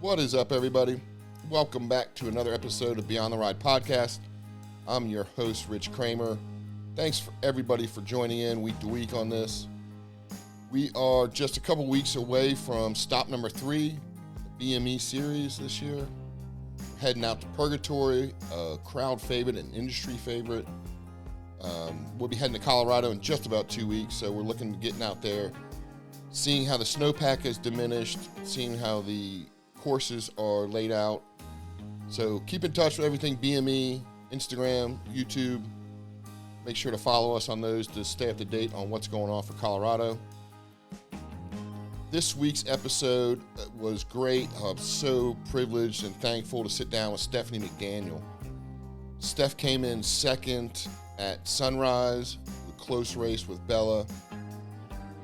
What is up, everybody? Welcome back to another episode of Beyond the Ride podcast. I'm your host, Rich Kramer. Thanks for everybody for joining in week to week on this. We are just a couple weeks away from stop number 3, the BME series this year. Heading out to Purgatory, a crowd favorite, an industry favorite. We'll be heading to Colorado in just about 2 weeks, so we're looking at getting out there, seeing how the snowpack has diminished, seeing how the courses are laid out. So keep in touch with everything BME, Instagram, YouTube. Make sure to follow us on those to stay up to date on what's going on for Colorado. This week's episode was great. I'm so privileged and thankful to sit down with Stefanie MeDaniel. Steph came in second at Sunrise, a close race with Bella.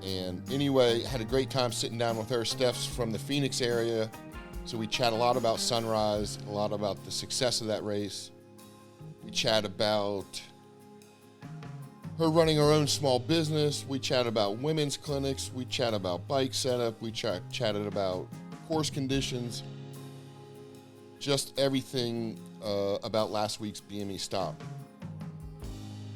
And anyway, had a great time sitting down with her. Steph's from the Phoenix area, so we chat a lot about Sunrise, a lot about the success of that race. We chat about her running her own small business. We chat about women's clinics. We chat about bike setup. We chatted about course conditions. Just everything about last week's BME stop.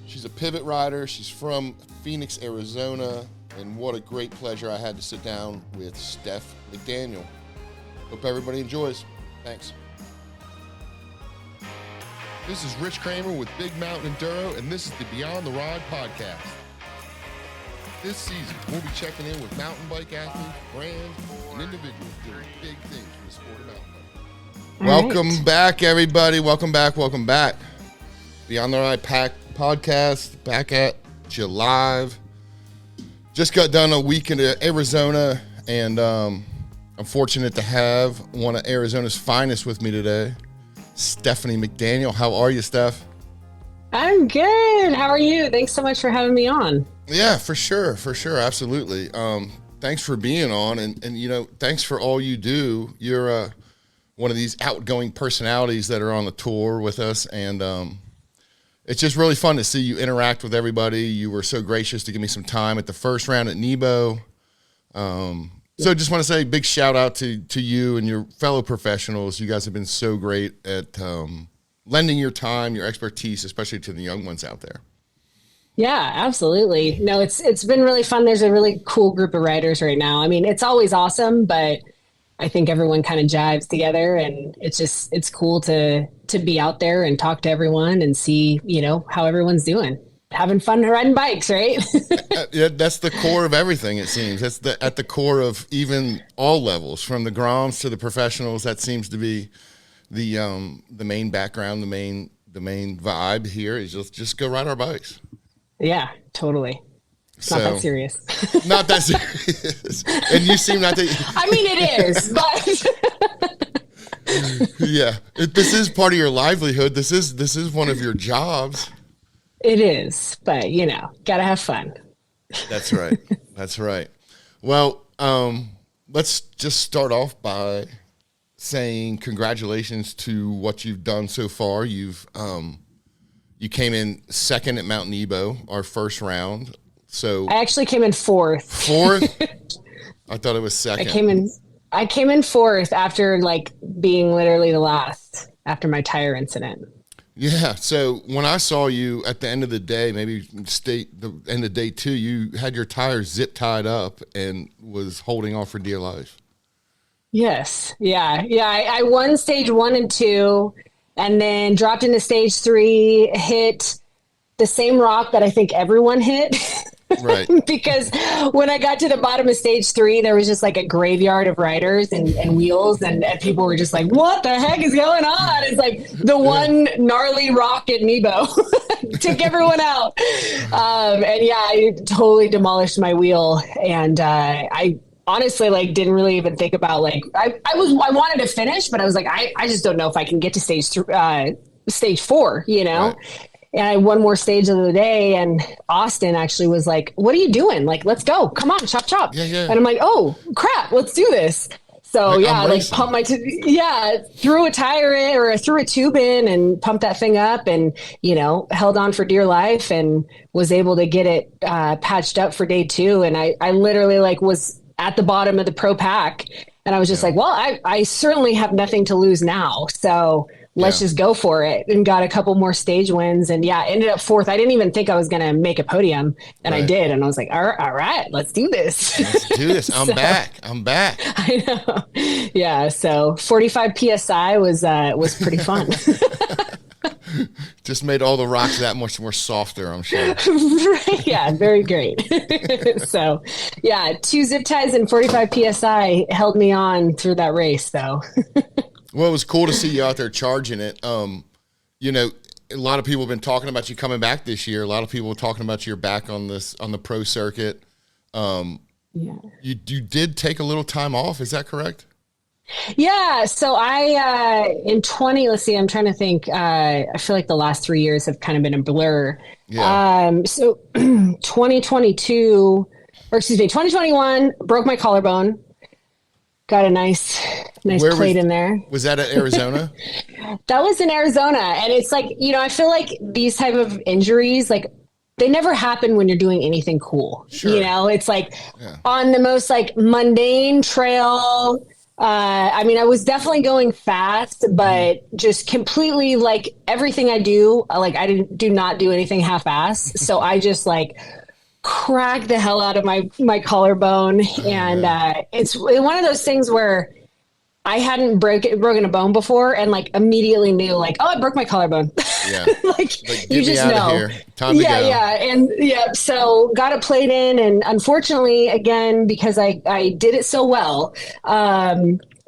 She's a pivot rider. She's from Phoenix, Arizona. And what a great pleasure I had to sit down with Stef McDaniel. Hope everybody enjoys. Thanks. This is Rich Kramer with Big Mountain Enduro, and this is the Beyond the Ride podcast. This season, we'll be checking in with mountain bike athletes, brands, and individuals doing big things for the sport of mountain biking. Welcome back, everybody. Welcome back. Beyond the Ride podcast, back at you live. Just got done a week in Arizona, and I'm fortunate to have one of Arizona's finest with me today, Stefanie MeDaniel. How are you, Steph? I'm good. How are you? Thanks so much for having me on. Yeah, for sure, absolutely. Thanks for being on, and you know, thanks for all you do. You're one of these outgoing personalities that are on the tour with us, and it's just really fun to see you interact with everybody. You were so gracious to give me some time at the first round at Nebo. So just want to say a big shout out to you and your fellow professionals. You guys have been so great at lending your time, your expertise, especially to the young ones out there. Yeah, absolutely. No, it's been really fun. There's a really cool group of riders right now. I mean, it's always awesome, but I think everyone kind of jives together, and it's cool to be out there and talk to everyone and see, you know, how everyone's doing. Having fun riding bikes, right? Yeah, that's the core of everything, it seems. That's at the core of even all levels, from the Groms to the professionals. That seems to be the main background, the main vibe here is just go ride our bikes. Yeah, totally. It's not that serious. Not that serious. And you seem not to. I mean, it is, but yeah, this is part of your livelihood. This is one of your jobs. It is, but you know, gotta have fun. That's right. Well, let's just start off by saying congratulations to what you've done so far. You came in second at Mount Nebo, our first round. So I actually came in fourth. Fourth? I thought it was second. I came in fourth after like being literally the last after my tire incident. Yeah. So when I saw you at the end of the day, maybe the end of day 2, you had your tires zip tied up and was holding on for dear life. Yes. Yeah. I won stage 1 and 2 and then dropped into stage 3, hit the same rock that I think everyone hit. Right. Because when I got to the bottom of stage 3, there was just like a graveyard of riders and wheels, and people were just like, what the heck is going on? It's like the one gnarly rock at Nebo took everyone out. And yeah, I totally demolished my wheel. And I honestly like didn't really even think about like, I wanted to finish, but I was like, I just don't know if I can get to stage 4, you know? Right. And I had one more stage of the day, and Austin actually was like, what are you doing? Like, let's go. Come on, chop. Yeah. And I'm like, oh, crap, let's do this. So, pumped threw a tire in or threw a tube in and pumped that thing up and, you know, held on for dear life and was able to get it patched up for day 2. And I literally like was at the bottom of the pro pack. And I was just like, well, I certainly have nothing to lose now. So let's just go for it, and got a couple more stage wins. And ended up fourth. I didn't even think I was going to make a podium, and I did. And I was like, all right, let's do this. Let's do this. I'm back. I know. Yeah. So 45 PSI was pretty fun. Just made all the rocks that much more softer, I'm sure. Right. Yeah, very great. So, 2 zip ties and 45 PSI held me on through that race, though. Well, it was cool to see you out there charging it. You know, a lot of people have been talking about you coming back this year. A lot of people were talking about you're back on the pro circuit. You did take a little time off. Is that correct? Yeah. So in 20, let's see, I'm trying to think. I feel like the last 3 years have kind of been a blur. Yeah. So 2021, broke my collarbone. Got a nice plate in there. Was that at Arizona? That was in Arizona. And it's like, I feel like these type of injuries, like, they never happen when you're doing anything cool. Sure. It's like on the most like mundane trail. I mean, I was definitely going fast, but just completely like everything I do, like I do not do anything half-ass. So I just like cracked the hell out of my collarbone. And it's one of those things where I hadn't broken a bone before, and like immediately knew like, oh, I broke my collarbone. Yeah. like you just know. Time to go. And so got a plate in, and unfortunately, again, because I did it so well,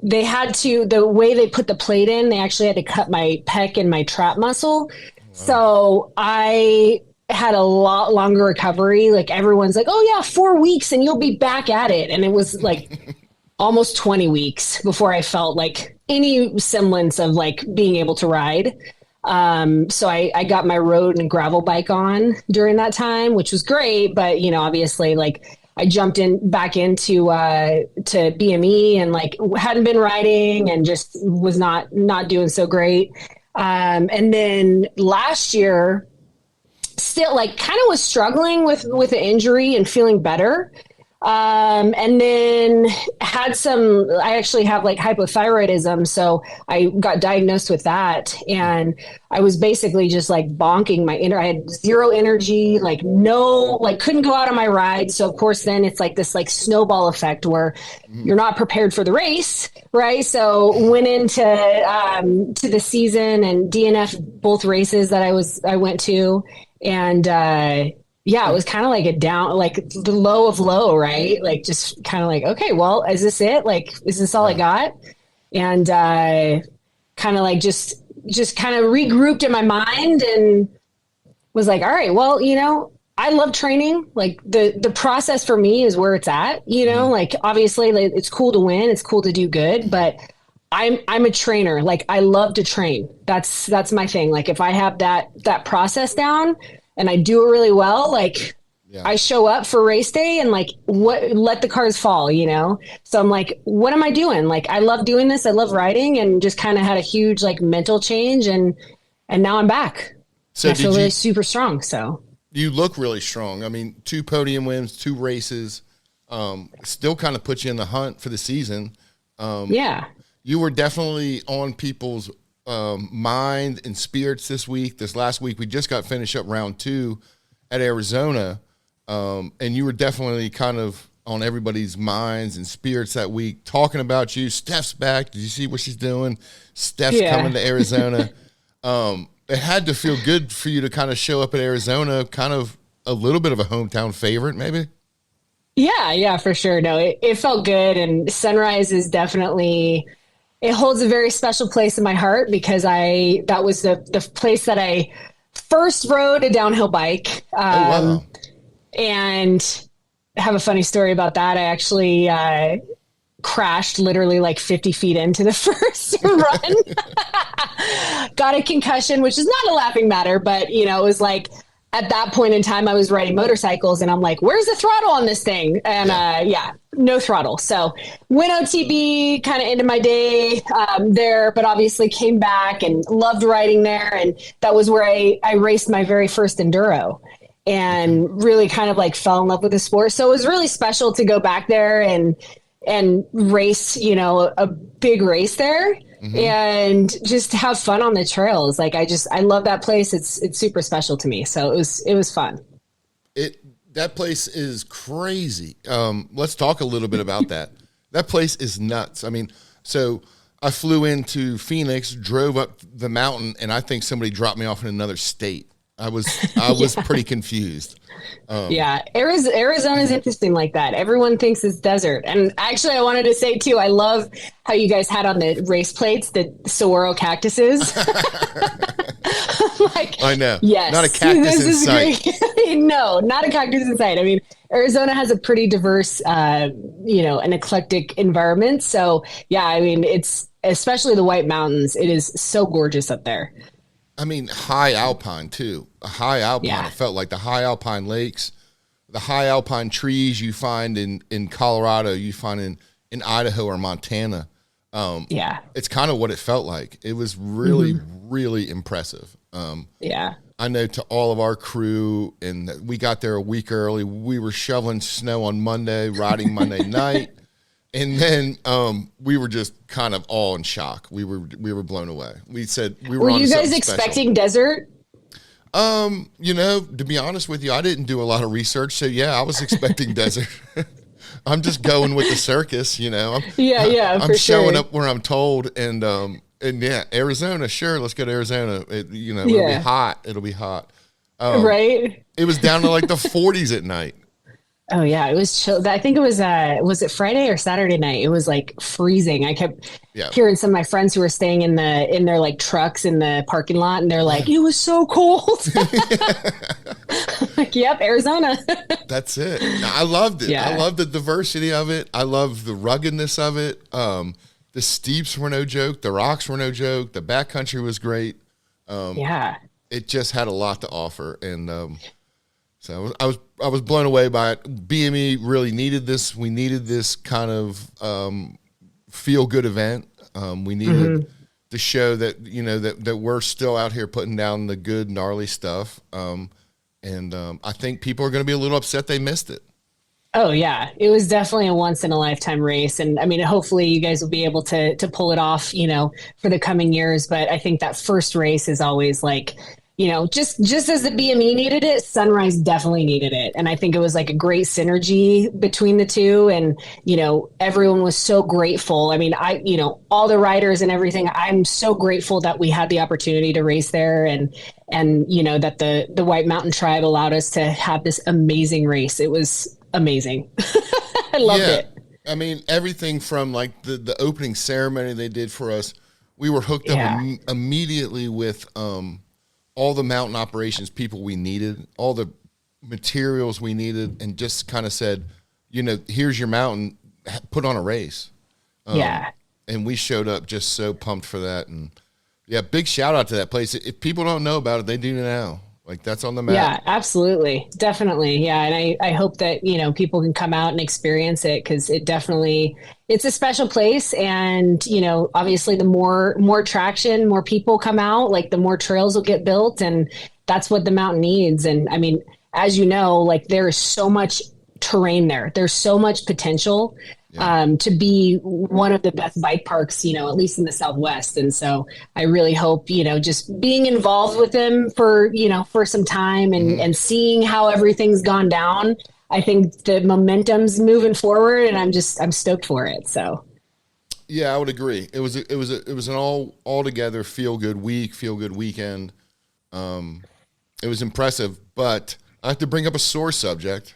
they had to, the way they put the plate in, they actually had to cut my pec and my trap muscle. Wow. So I had a lot longer recovery. Like everyone's like, oh yeah, 4 weeks and you'll be back at it. And it was like almost 20 weeks before I felt like any semblance of like being able to ride. So I got my road and gravel bike on during that time, which was great. But, obviously like I jumped back into to BME and like hadn't been riding and just was not doing so great. And then last year, still like kind of was struggling with the injury and feeling better. And then I actually have like hypothyroidism. So I got diagnosed with that, and I was basically just like bonking I had zero energy, like couldn't go out on my ride. So of course then it's like this like snowball effect where you're not prepared for the race. Right. So went into, to the season and DNF both races that I went to, and, it was kind of like a down, like the low of low, right? Like just kind of like, okay, well, is this it? Like, is this all I got? And kind of like just kind of regrouped in my mind and was like, all right, well, I love training. Like the process for me is where it's at, like obviously like, it's cool to win. It's cool to do good, but I'm a trainer. Like I love to train. That's my thing. Like if I have that process down, and I do it really well, like I show up for race day and like let the cars fall, So I'm like, what am I doing? Like, I love doing this. I love riding, and just kind of had a huge like mental change, and now I'm back. So I feel really super strong. So you look really strong. I mean, 2 podium wins, 2 races, still kind of put you in the hunt for the season. You were definitely on people's mind and spirits this last week. We just got finished up round 2 at Arizona, and you were definitely kind of on everybody's minds and spirits that week, talking about you. Stef's back. Did you see what she's doing? Stef's coming to Arizona. It had to feel good for you to kind of show up at Arizona, kind of a little bit of a hometown favorite, maybe. Yeah, for sure. No, it felt good, and Sunrise is definitely, it holds a very special place in my heart, because that was the place that I first rode a downhill bike. Wow. And I have a funny story about that. I actually crashed literally like 50 feet into the first run. Got a concussion, which is not a laughing matter, but it was like, at that point in time, I was riding motorcycles, and I'm like, where's the throttle on this thing? And no throttle. So went OTB, kind of ended my day there, but obviously came back and loved riding there. And that was where I raced my very first enduro. and really kind of like fell in love with the sport. So it was really special to go back there and race, you know, a big race there and just have fun on the trails. Like I love that place. It's super special to me. So it was fun. That place is crazy. Let's talk a little bit about that. That place is nuts. I mean, so I flew into Phoenix, drove up the mountain, and I think somebody dropped me off in another state. I was pretty confused. Arizona's interesting like that. Everyone thinks it's desert. And actually, I wanted to say, too, I love how you guys had on the race plates the saguaro cactuses. Like, I know. Yes. Not a cactus in sight. No, not a cactus in sight. I mean, Arizona has a pretty diverse, an eclectic environment. So, yeah, I mean, it's especially the White Mountains. It is so gorgeous up there. I mean, high alpine too. A high alpine. Yeah. It felt like the high alpine lakes, the high alpine trees you find in Colorado, you find in Idaho or Montana. It's kind of what it felt like. It was really, really impressive. I know to all of our crew, and we got there a week early. We were shoveling snow on Monday, riding Monday night. And then we were just kind of all in shock. We were blown away. We said we were. Were you guys expecting desert? To be honest with you, I didn't do a lot of research, so yeah, I was expecting desert. I'm just going with the circus, you know. I'm showing up where I'm told, and yeah, Arizona, sure, let's go to Arizona. It'll be hot. It'll be hot. Right. It was down to like the 40s at night. Oh yeah, it was chill. I think it was it Friday or Saturday night? It was like freezing. I kept hearing some of my friends who were staying in their like trucks in the parking lot, and they're like, "It was so cold." Like, yep, Arizona. That's it. I loved it. Yeah. I loved the diversity of it. I loved the ruggedness of it. The steeps were no joke. The rocks were no joke. The backcountry was great. It just had a lot to offer, and so I was blown away by it. BME really needed this. We needed this kind of feel good event. We needed to show that that we're still out here putting down the good gnarly stuff. And I think people are going to be a little upset they missed it. Oh yeah, it was definitely a once in a lifetime race, and I mean, hopefully you guys will be able to pull it off, for the coming years. But I think that first race is always like, just as the BME needed it, Sunrise definitely needed it. And I think it was like a great synergy between the two. And, everyone was so grateful. I mean, all the riders and everything, I'm so grateful that we had the opportunity to race there and that the White Mountain Tribe allowed us to have this amazing race. It was amazing. I loved it. I mean, everything from like the opening ceremony they did for us, we were hooked up immediately with, all the mountain operations people we needed, all the materials we needed, and just kind of said, here's your mountain, put on a race. And we showed up just so pumped for that. And big shout out to that place. If people don't know about it, they do now. Like, that's on the map. Yeah, absolutely. Definitely. Yeah. And I hope that, people can come out and experience it, because it's a special place. And, obviously the more traction, more people come out, like the more trails will get built, and that's what the mountain needs. And I mean, as you know, like there is so much terrain there. There's so much potential to be one of the best bike parks, at least in the Southwest. And so I really hope, just being involved with them for some time and seeing how everything's gone down. I think the momentum's moving forward, and I'm stoked for it. So. Yeah, I would agree. It was an all together feel good week, feel good weekend. It was impressive, but I have to bring up a sore subject.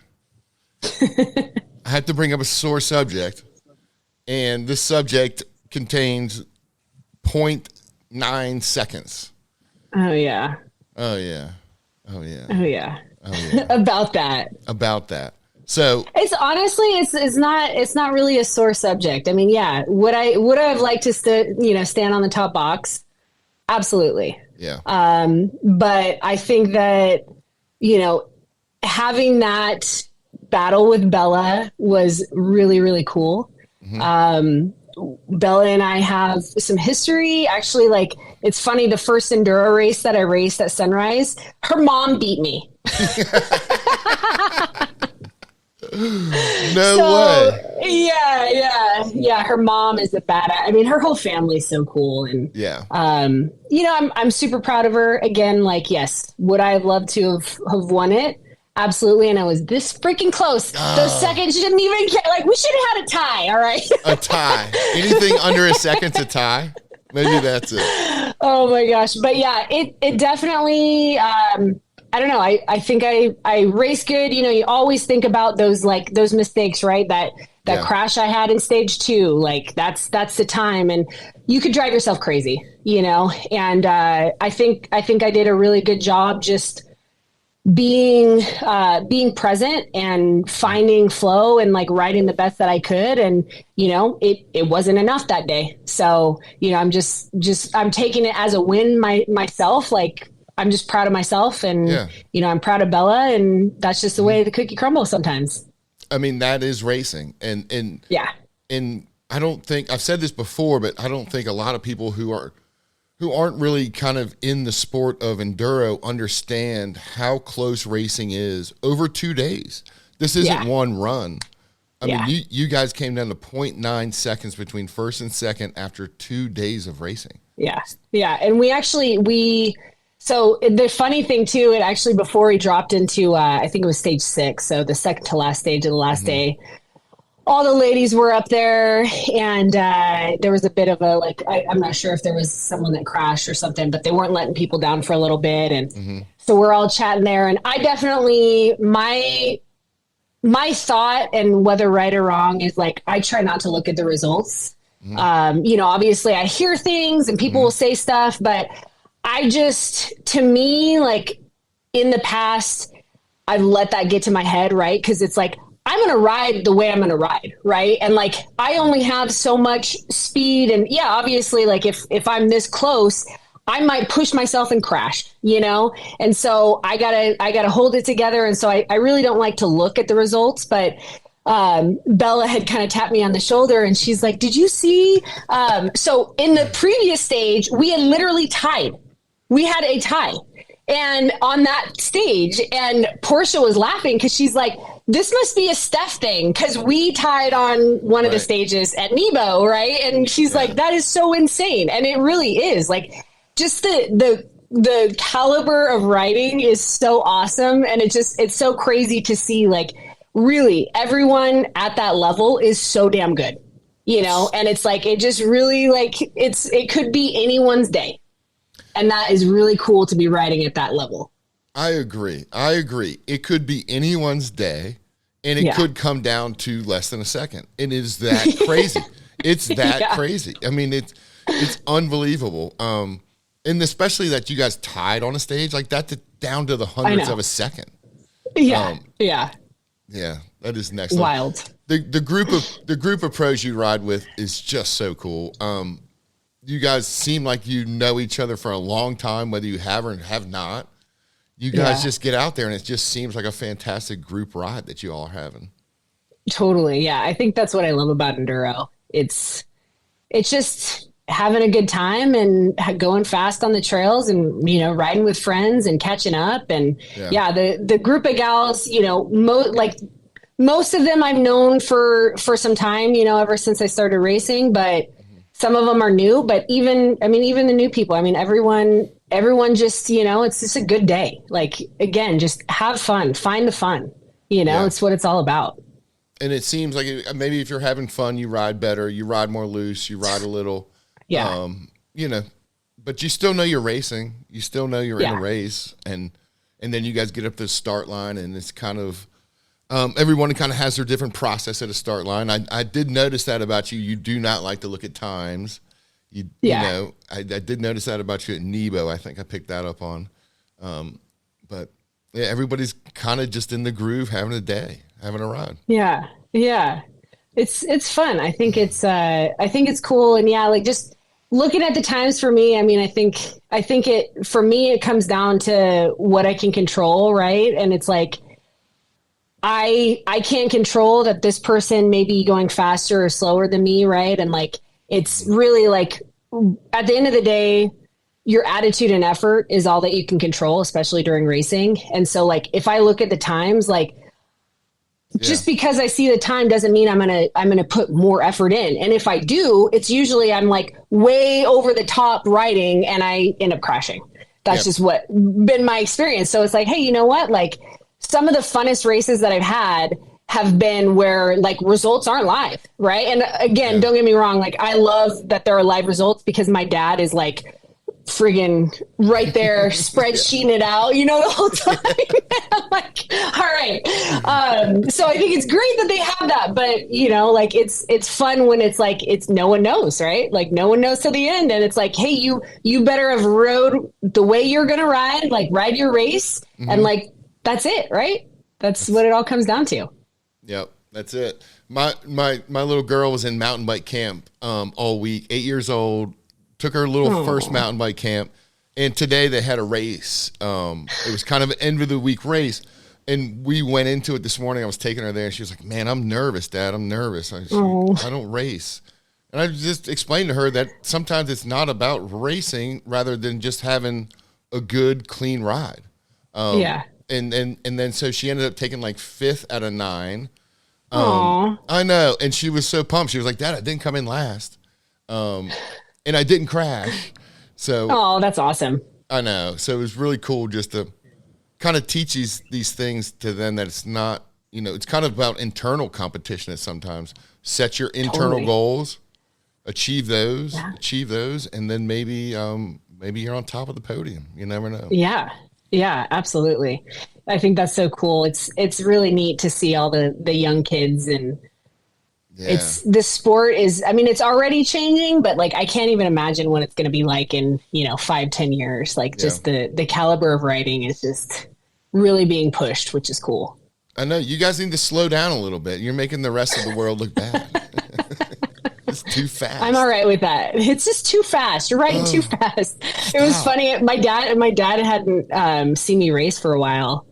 And this subject contains 0.9 seconds. Oh yeah. About that. So it's not really a sore subject. I mean, would I have liked to stand on the top box? Absolutely. Yeah. But I think that, having that battle with Bella was really, really cool. Bella and I have some history. Actually, like it's funny. The first enduro race that I raced at Sunrise, her mom beat me. No way. Yeah. Her mom is a badass. I mean, her whole family's so cool. And, I'm super proud of her. Again, like, yes, would I have loved to have won it? Absolutely. And I was this freaking close. Those seconds didn't even get, like, we should have had a tie. All right. A tie. Anything under a second's a tie. Maybe that's it. Oh my gosh. But yeah, it definitely, I don't know. I think I race good. You always think about those mistakes, right? That crash I had in stage 2, like that's the time, and you could drive yourself crazy, and I think I did a really good job just being present and finding flow and like riding the best that I could. And, it wasn't enough that day. So, I'm I'm taking it as a win myself. Like, I'm just proud of myself, and, I'm proud of Bella, and that's just the way the cookie crumbles sometimes. I mean, that is racing. And I don't think, I've said this before, but I don't think a lot of people who aren't really kind of in the sport of enduro understand how close racing is over 2 days. This isn't one run. I mean, you guys came down to 0.9 seconds between first and second after 2 days of racing. Yeah. And so the funny thing too, it actually, before he dropped into, I think it was stage 6. So the second to last stage of the last day, all the ladies were up there, and there was a bit of a, like, I'm not sure if there was someone that crashed or something, but they weren't letting people down for a little bit. And so we're all chatting there, and I definitely, my thought, and whether right or wrong, is like, I try not to look at the results. Obviously I hear things and people will say stuff, but to me, like, in the past, I've let that get to my head, right? Because it's like, I'm going to ride the way I'm going to ride, right? And like, I only have so much speed, and obviously, like, if I'm this close, I might push myself and crash, And so I gotta hold it together. And so I really don't like to look at the results, but Bella had kind of tapped me on the shoulder, and she's like, did you see? So in the previous stage, we had literally tied. We had a tie, and on that stage, and Portia was laughing because she's like, this must be a Stef thing, because we tied on one of the stages at Nebo, right? And she's like, that is so insane. And it really is, like, just the caliber of riding is so awesome. And it's so crazy to see, like, really everyone at that level is so damn good, and it's like, it just really, like, it could be anyone's day. And that is really cool to be riding at that level. I agree. It could be anyone's day, and it could come down to less than a second. It is that crazy. It's that crazy. I mean, it's unbelievable. And especially that you guys tied on a stage like that, down to the hundredths of a second. Yeah. That is next wild. The group of pros you ride with is just so cool. You guys seem like you know each other for a long time, whether you have or have not. You guys just get out there, and it just seems like a fantastic group ride that you all are having. Totally. Yeah. I think that's what I love about enduro. It's just having a good time and going fast on the trails, and, riding with friends and catching up. And the group of gals, most of them I've known for some time, ever since I started racing, but some of them are new. But even the new people, everyone just, it's just a good day. Like, again, just have fun, find the fun, it's what it's all about. And it seems like maybe if you're having fun, you ride better, you ride more loose, you ride a little, but you still know you're racing. You still know you're in a race. And then you guys get up to the start line, and it's kind of, everyone kind of has their different process at a start line. I did notice that about you. You do not like to look at times. I did notice that about you at Nebo. I think I picked that up on. But everybody's kind of just in the groove, having a day, having a ride. Yeah. It's fun. I think it's cool. And like, just looking at the times for me, I think for me, it comes down to what I can control. Right. And it's like, I can't control that this person may be going faster or slower than me. Right. And like, it's really like, at the end of the day, your attitude and effort is all that you can control, especially during racing. And so like, if I look at the times, like just because I see the time doesn't mean I'm going to put more effort in. And if I do, it's usually I'm like way over the top riding and I end up crashing. That's just what been my experience. So it's like, hey, you know what? Like some of the funnest races that I've had have been where like results aren't live. Right. And again, don't get me wrong. Like I love that there are live results because my dad is like friggin' right there, spreadsheeting it out, you know, the whole time. I'm like, all right. So I think it's great that they have that, but you know, like it's fun when it's like, it's no one knows, right? Like no one knows till the end. And it's like, hey, you better have rode the way you're going to ride, like ride your race. And like, that's it, right? That's what it all comes down to. Yep. That's it. My little girl was in mountain bike camp, all week, 8 years old. Took her little first mountain bike camp, and today they had a race. It was kind of an end of the week race, and we went into it this morning. I was taking her there, and she was like, "Man, I'm nervous, Dad. I'm nervous. I don't race." And I just explained to her that sometimes it's not about racing, rather than just having a good, clean ride. And then so she ended up taking like 5th out of 9. I know, and she was so pumped. She was like, "Dad, I didn't come in last." And I didn't crash. So that's awesome. I know. So it was really cool just to kind of teach these things to them, that it's not, you know, it's kind of about internal competition at sometimes. Set your internal goals, achieve those, and then maybe you're on top of the podium. You never know. Yeah. Yeah, absolutely. I think that's so cool. It's really neat to see all the young kids, and the sport is, I mean, it's already changing, but like, I can't even imagine what it's going to be like in, 5-10 years. Like just the caliber of riding is just really being pushed, which is cool. I know you guys need to slow down a little bit. You're making the rest of the world look bad. It's too fast. I'm all right with that. It's just too fast. You're riding too fast. Stop. It was funny. My dad hadn't seen me race for a while.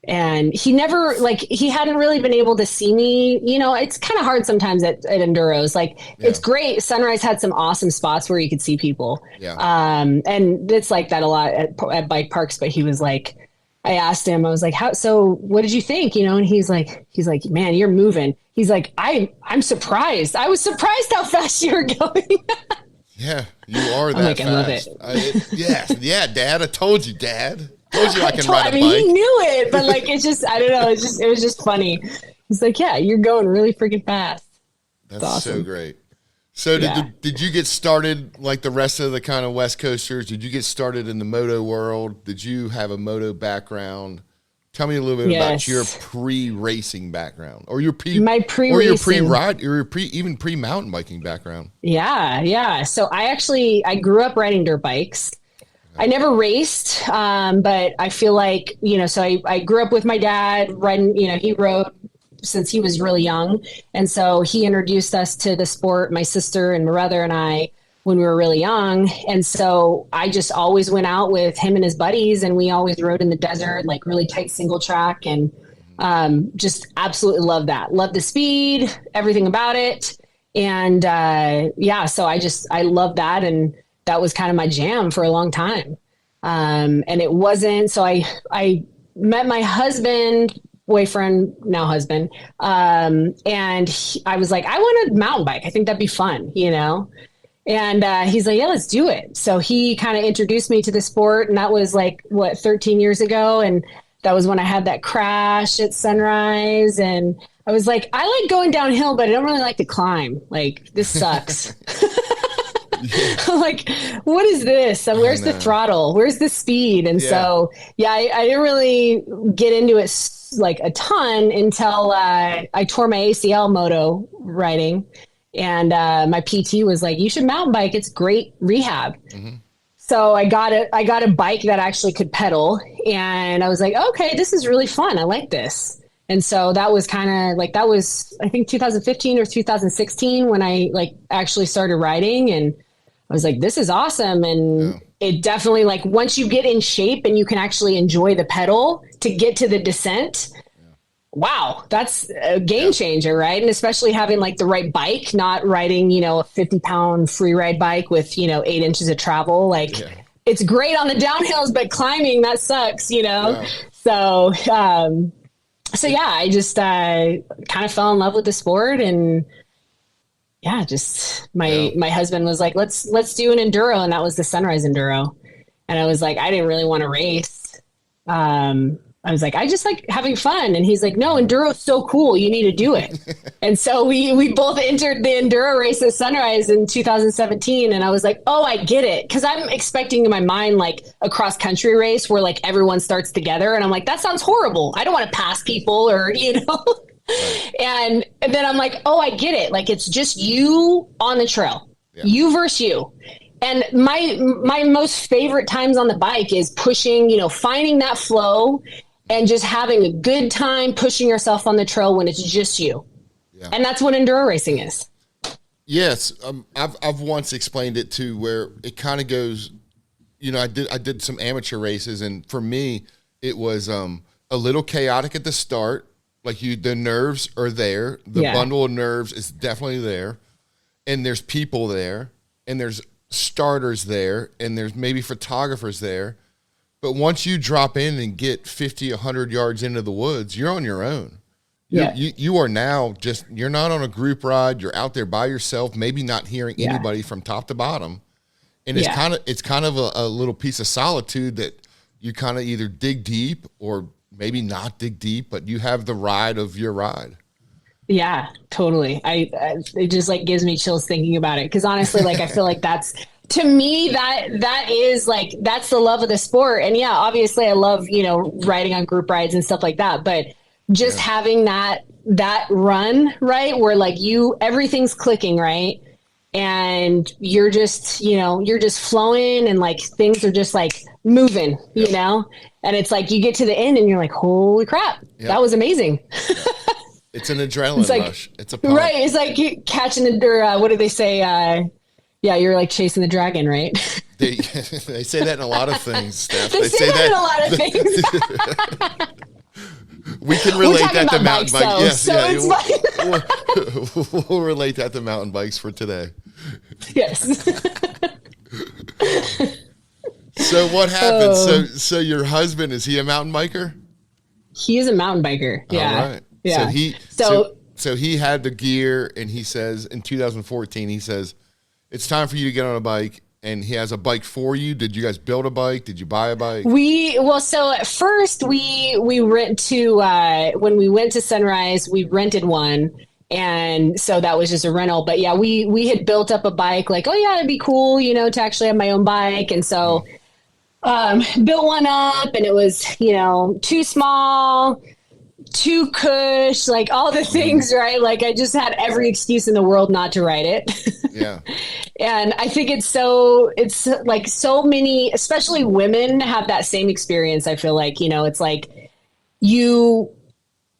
And he never, like, he hadn't really been able to see me. You know, it's kind of hard sometimes at enduros. Like, it's great. Sunrise had some awesome spots where you could see people. Yeah. And it's like that a lot at bike parks. But he was like, I asked him, I was like, so what did you think? You know, and he's like, man, you're moving. He's like, I'm surprised. I was surprised how fast you were going. Yeah, you are that fast. I love it. Yeah, Dad. I told you, Dad. Told you I can ride a bike. He knew it, but like, it's just, I don't know. It was just funny. He's like, yeah, you're going really freaking fast. That's awesome. So great. So did you get started like the rest of the kind of West Coasters? Did you get started in the moto world? Did you have a moto background? Tell me a little bit about your pre-racing background, or your even pre-mountain biking background. Yeah. So I grew up riding dirt bikes. I never raced, but I feel like, so I grew up with my dad riding, he rode since he was really young. And so he introduced us to the sport, my sister and my brother and I, when we were really young. And so I just always went out with him and his buddies, and we always rode in the desert, like really tight single track, and just absolutely love that. Love the speed, everything about it. And so I love that. And that was kind of my jam for a long time. And it wasn't, so I met my boyfriend, now husband. And I was like, I want a mountain bike. I think that'd be fun, And he's like, yeah, let's do it. So he kind of introduced me to the sport, and that was like, 13 years ago. And that was when I had that crash at Sunrise. And I was like, I like going downhill, but I don't really like to climb. Like, this sucks. I'm like, what is this? And where's the throttle? Where's the speed? And so, I didn't really get into it like a ton until I tore my ACL moto riding. And my PT was like, you should mountain bike. It's great rehab. Mm-hmm. So I got a bike that actually could pedal. And I was like, okay, this is really fun. I like this. And so that was kind of like, I think 2015 or 2016 when I like actually started riding, and I was like, this is awesome. And it definitely, like, once you get in shape and you can actually enjoy the pedal to get to the descent, wow, that's a game changer, right? And especially having like the right bike, not riding, a 50-pound free ride bike with, 8 inches of travel. Like it's great on the downhills, but climbing, that sucks, Yeah. So, yeah, I just kind of fell in love with the sport, and yeah, just my husband was like, let's do an enduro, and that was the Sunrise Enduro, and I was like, I didn't really want to race. I was like, I just like having fun, and he's like, no, enduro is so cool, you need to do it. And so we both entered the enduro race at Sunrise in 2017, and I was like, oh, I get it, because I'm expecting in my mind like a cross country race where like everyone starts together, and I'm like, that sounds horrible. I don't want to pass people, or and then I'm like, oh, I get it. Like, it's just you on the trail, you versus you. And my most favorite times on the bike is pushing, finding that flow and just having a good time pushing yourself on the trail when it's just you. Yeah. And that's what enduro racing is. Yes. I've once explained it to where it kind of goes, I did some amateur races, and for me, it was a little chaotic at the start. Like the nerves are there. The bundle of nerves is definitely there. And there's people there, and there's starters there, and there's maybe photographers there. But once you drop in and get 50, 100 yards into the woods, you're on your own. You are now you're not on a group ride. You're out there by yourself, maybe not hearing anybody from top to bottom. And it's kind of a little piece of solitude that you kind of either dig deep or maybe not dig deep, but you have the ride of your ride. Yeah, totally. It just like gives me chills thinking about it. Cause honestly, like, I feel like that's, to me, that is like, that's the love of the sport. And yeah, obviously I love, riding on group rides and stuff like that, but just having that run, right, where like everything's clicking, right, and you're just flowing, and like things are just like moving, and it's like you get to the end and you're like, holy crap, that was amazing. It's an adrenaline rush. It's a pump. Right. It's like you catching what do they say? You're like chasing the dragon, right? They say that in a lot of things, Steph. They say that in a lot of things. We can relate that to mountain bikes. Yes, We'll relate that to mountain bikes for today. Yes. So what happened? So your husband, is he a mountain biker? He is a mountain biker. Yeah. All right. Yeah. So he had the gear, and he says in 2014, he says, it's time for you to get on a bike. And he has a bike for you. Did you guys build a bike? Did you buy a bike? So at first we rent when we went to Sunrise, we rented one. And so that was just a rental. But yeah, we had built up a bike, like, oh yeah, it'd be cool, to actually have my own bike. And so built one up, and it was, too small, too cush, like all the things, right? Like I just had every excuse in the world not to ride it. Yeah. And I think it's like so many, especially women, have that same experience. I feel like, it's like you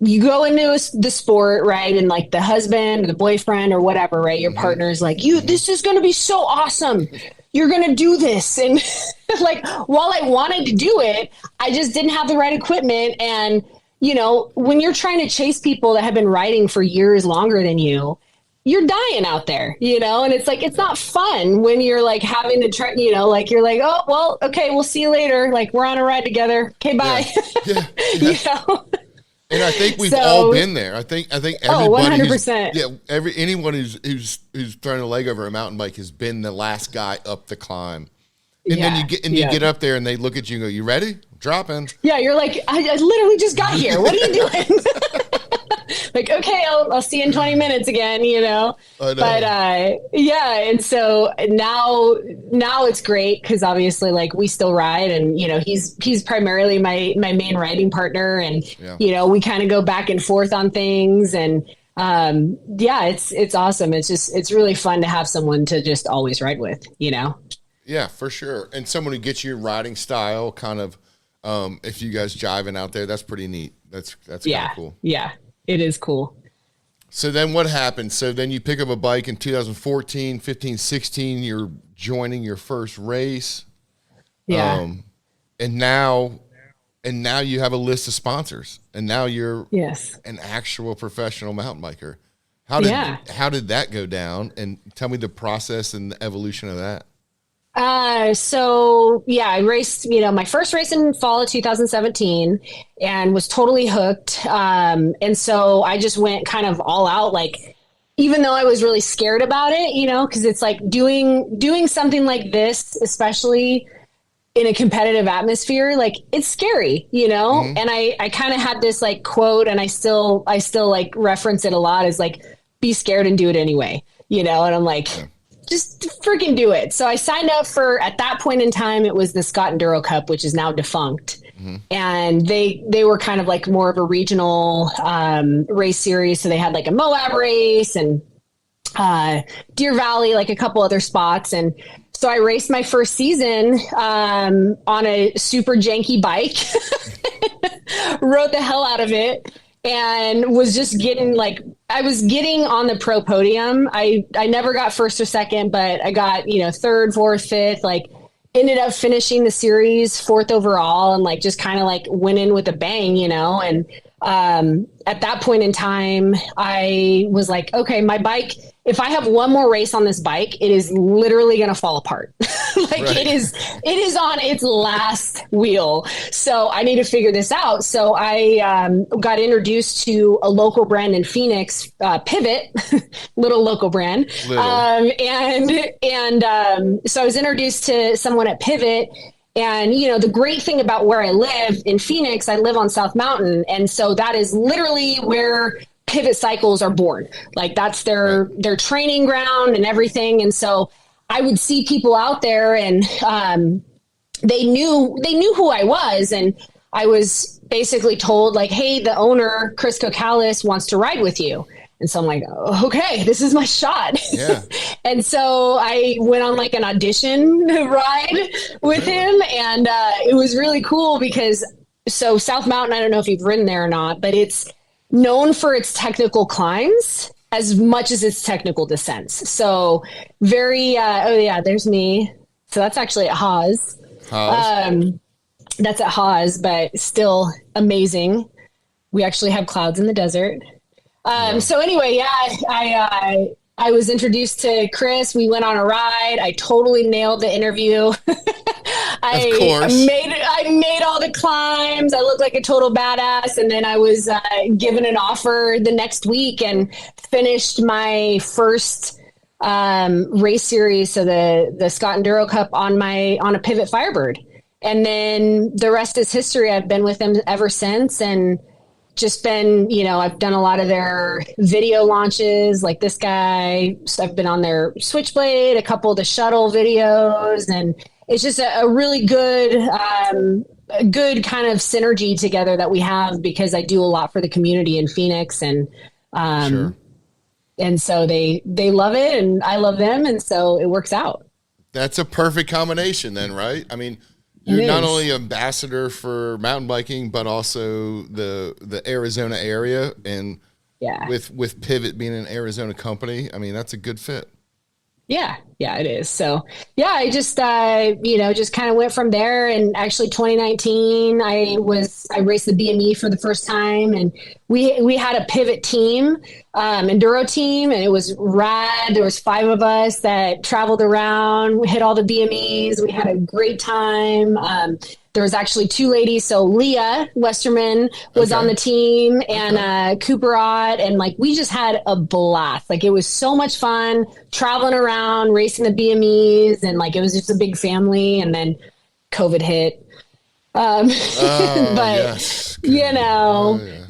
go into the sport, right? And like the husband or the boyfriend or whatever, right? Your partner's like, this is going to be so awesome. You're going to do this. And like, while I wanted to do it, I just didn't have the right equipment. And, when you're trying to chase people that have been riding for years longer than you, you're dying out there, and it's like, it's not fun when you're like having to try, like, you're like, oh, well, okay, we'll see you later. Like, we're on a ride together. Okay, bye. Yeah. And I think we've all been there. I think everybody, 100%. Anyone who's thrown a leg over a mountain bike has been the last guy up the climb. And then you get up there and they look at you and go, you ready? Dropping. Yeah, you're like, I literally just got here. What are you doing? Like, okay, I'll see you in 20 minutes again, I know. But and so now it's great because obviously, like, we still ride, and he's primarily my main riding partner, and we kind of go back and forth on things, and it's awesome. It's really fun to have someone to just always ride with, Yeah, for sure. And someone who gets your riding style, kind of, if you guys jiving out there, that's pretty neat. That's kind of cool. Yeah, it is cool. So then what happened? So then you pick up a bike in 2014, 15, 16, you're joining your first race. Yeah. And now you have a list of sponsors, and now you're an actual professional mountain biker. How did that go down? And tell me the process and the evolution of that. So yeah, I raced, my first race in fall of 2017 and was totally hooked. And so I just went kind of all out, like, even though I was really scared about it, cause it's like doing something like this, especially in a competitive atmosphere, like it's scary, and I kind of had this like quote, and I still like reference it a lot, is like, be scared and do it anyway, and I'm like, just freaking do it. So I signed up for, at that point in time, it was the Scott Enduro Cup, which is now defunct. And they were kind of like more of a regional race series. So they had like a Moab race and Deer Valley, like a couple other spots. And so I raced my first season on a super janky bike, rode the hell out of it, and was just getting like, I was getting on the pro podium. I never got first or second, but I got, third, fourth, fifth, like ended up finishing the series fourth overall, and like just kind of like went in with a bang, and at that point in time, I was like, okay, my bike, if I have one more race on this bike, it is literally going to fall apart. Like it is on its last wheel. So I need to figure this out. So I got introduced to a local brand in Phoenix, Pivot, little local brand. So I was introduced to someone at Pivot. And, the great thing about where I live in Phoenix, I live on South Mountain. And so that is literally where Pivot cycles are born. Like that's their training ground and everything. And so I would see people out there, and they knew who I was. And I was basically told like, hey, the owner, Chris Kokalis, wants to ride with you. And so I'm like, oh, okay, this is my shot. Yeah. And so I went on like an audition ride with him. And it was really cool because South Mountain, I don't know if you've ridden there or not, but it's known for its technical climbs as much as its technical descents. So very, there's me. So that's actually at Haas. That's at Haas, but still amazing. We actually have clouds in the desert. So anyway, I was introduced to Chris. We went on a ride. I totally nailed the interview. I made all the climbs. I looked like a total badass. And then I was given an offer the next week and finished my first race series. So the Scott Enduro Cup on a Pivot Firebird. And then the rest is history. I've been with them ever since. And just been, I've done a lot of their video launches, like this guy. So I've been on their Switchblade, a couple of the shuttle videos, and it's just a really good kind of synergy together that we have, because I do a lot for the community in Phoenix, and and so they love it, and I love them, and so it works out. That's a perfect combination, then, right? I mean, you're not only ambassador for mountain biking, but also the Arizona area, and with Pivot being an Arizona company, I mean, that's a good fit. Yeah, it is. So I just just kind of went from there. And actually 2019, I raced the BME for the first time, and we had a Pivot team, enduro team, and it was rad. There was 5 of us that traveled around. We hit all the BMEs. We had a great time. There was actually 2 ladies. So Leah Westerman was on the team, and Cooper Ott, and like we just had a blast. Like it was so much fun traveling around, racing the BMEs, and like it was just a big family. And then COVID hit. But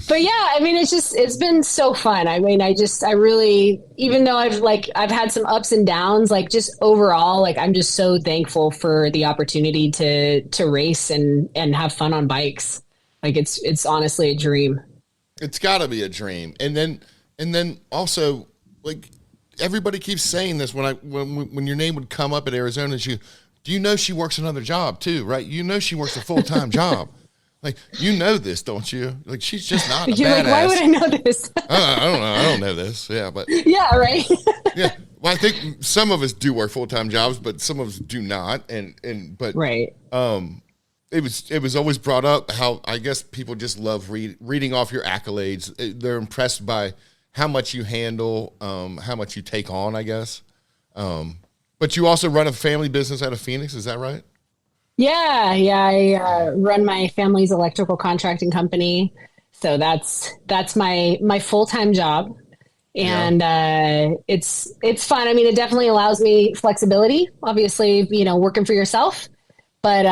but yeah, I mean, it's been so fun. I mean, I really, even though I've had some ups and downs, like just overall, like I'm just so thankful for the opportunity to race and have fun on bikes. Like it's honestly a dream. It's gotta be a dream. And then also, like, everybody keeps saying this when your name would come up at Arizona, do you know she works another job too, right? You know she works a full-time job. Like, this, don't you? Like, she's just not a You're badass. like, why would I know this? I don't know. I don't know this. Yeah, but yeah, right. Yeah. Well, I think some of us do work full-time jobs, but some of us do not. But right. It was always brought up how I guess people just love reading off your accolades. They're impressed by how much you handle, how much you take on, I guess. But you also run a family business out of Phoenix, is that right? Yeah. I run my family's electrical contracting company. So that's my full-time job. And it's fun. I mean, it definitely allows me flexibility, obviously, working for yourself, but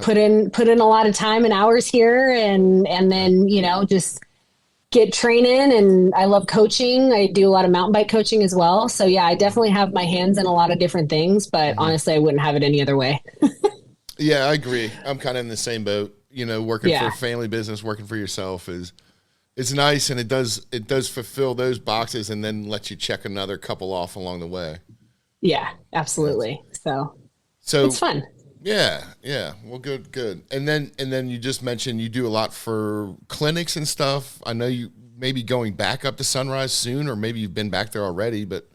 put in a lot of time and hours here and then, just get training. And I love coaching. I do a lot of mountain bike coaching as well. So yeah, I definitely have my hands in a lot of different things, but honestly, I wouldn't have it any other way. Yeah, I agree. I'm kind of in the same boat, working for a family business, working for yourself it's nice. And it does fulfill those boxes and then let you check another couple off along the way. Yeah, absolutely. So it's fun. Yeah. Well, good. And then you just mentioned you do a lot for clinics and stuff. I know you may be going back up to Sunrise soon, or maybe you've been back there already, but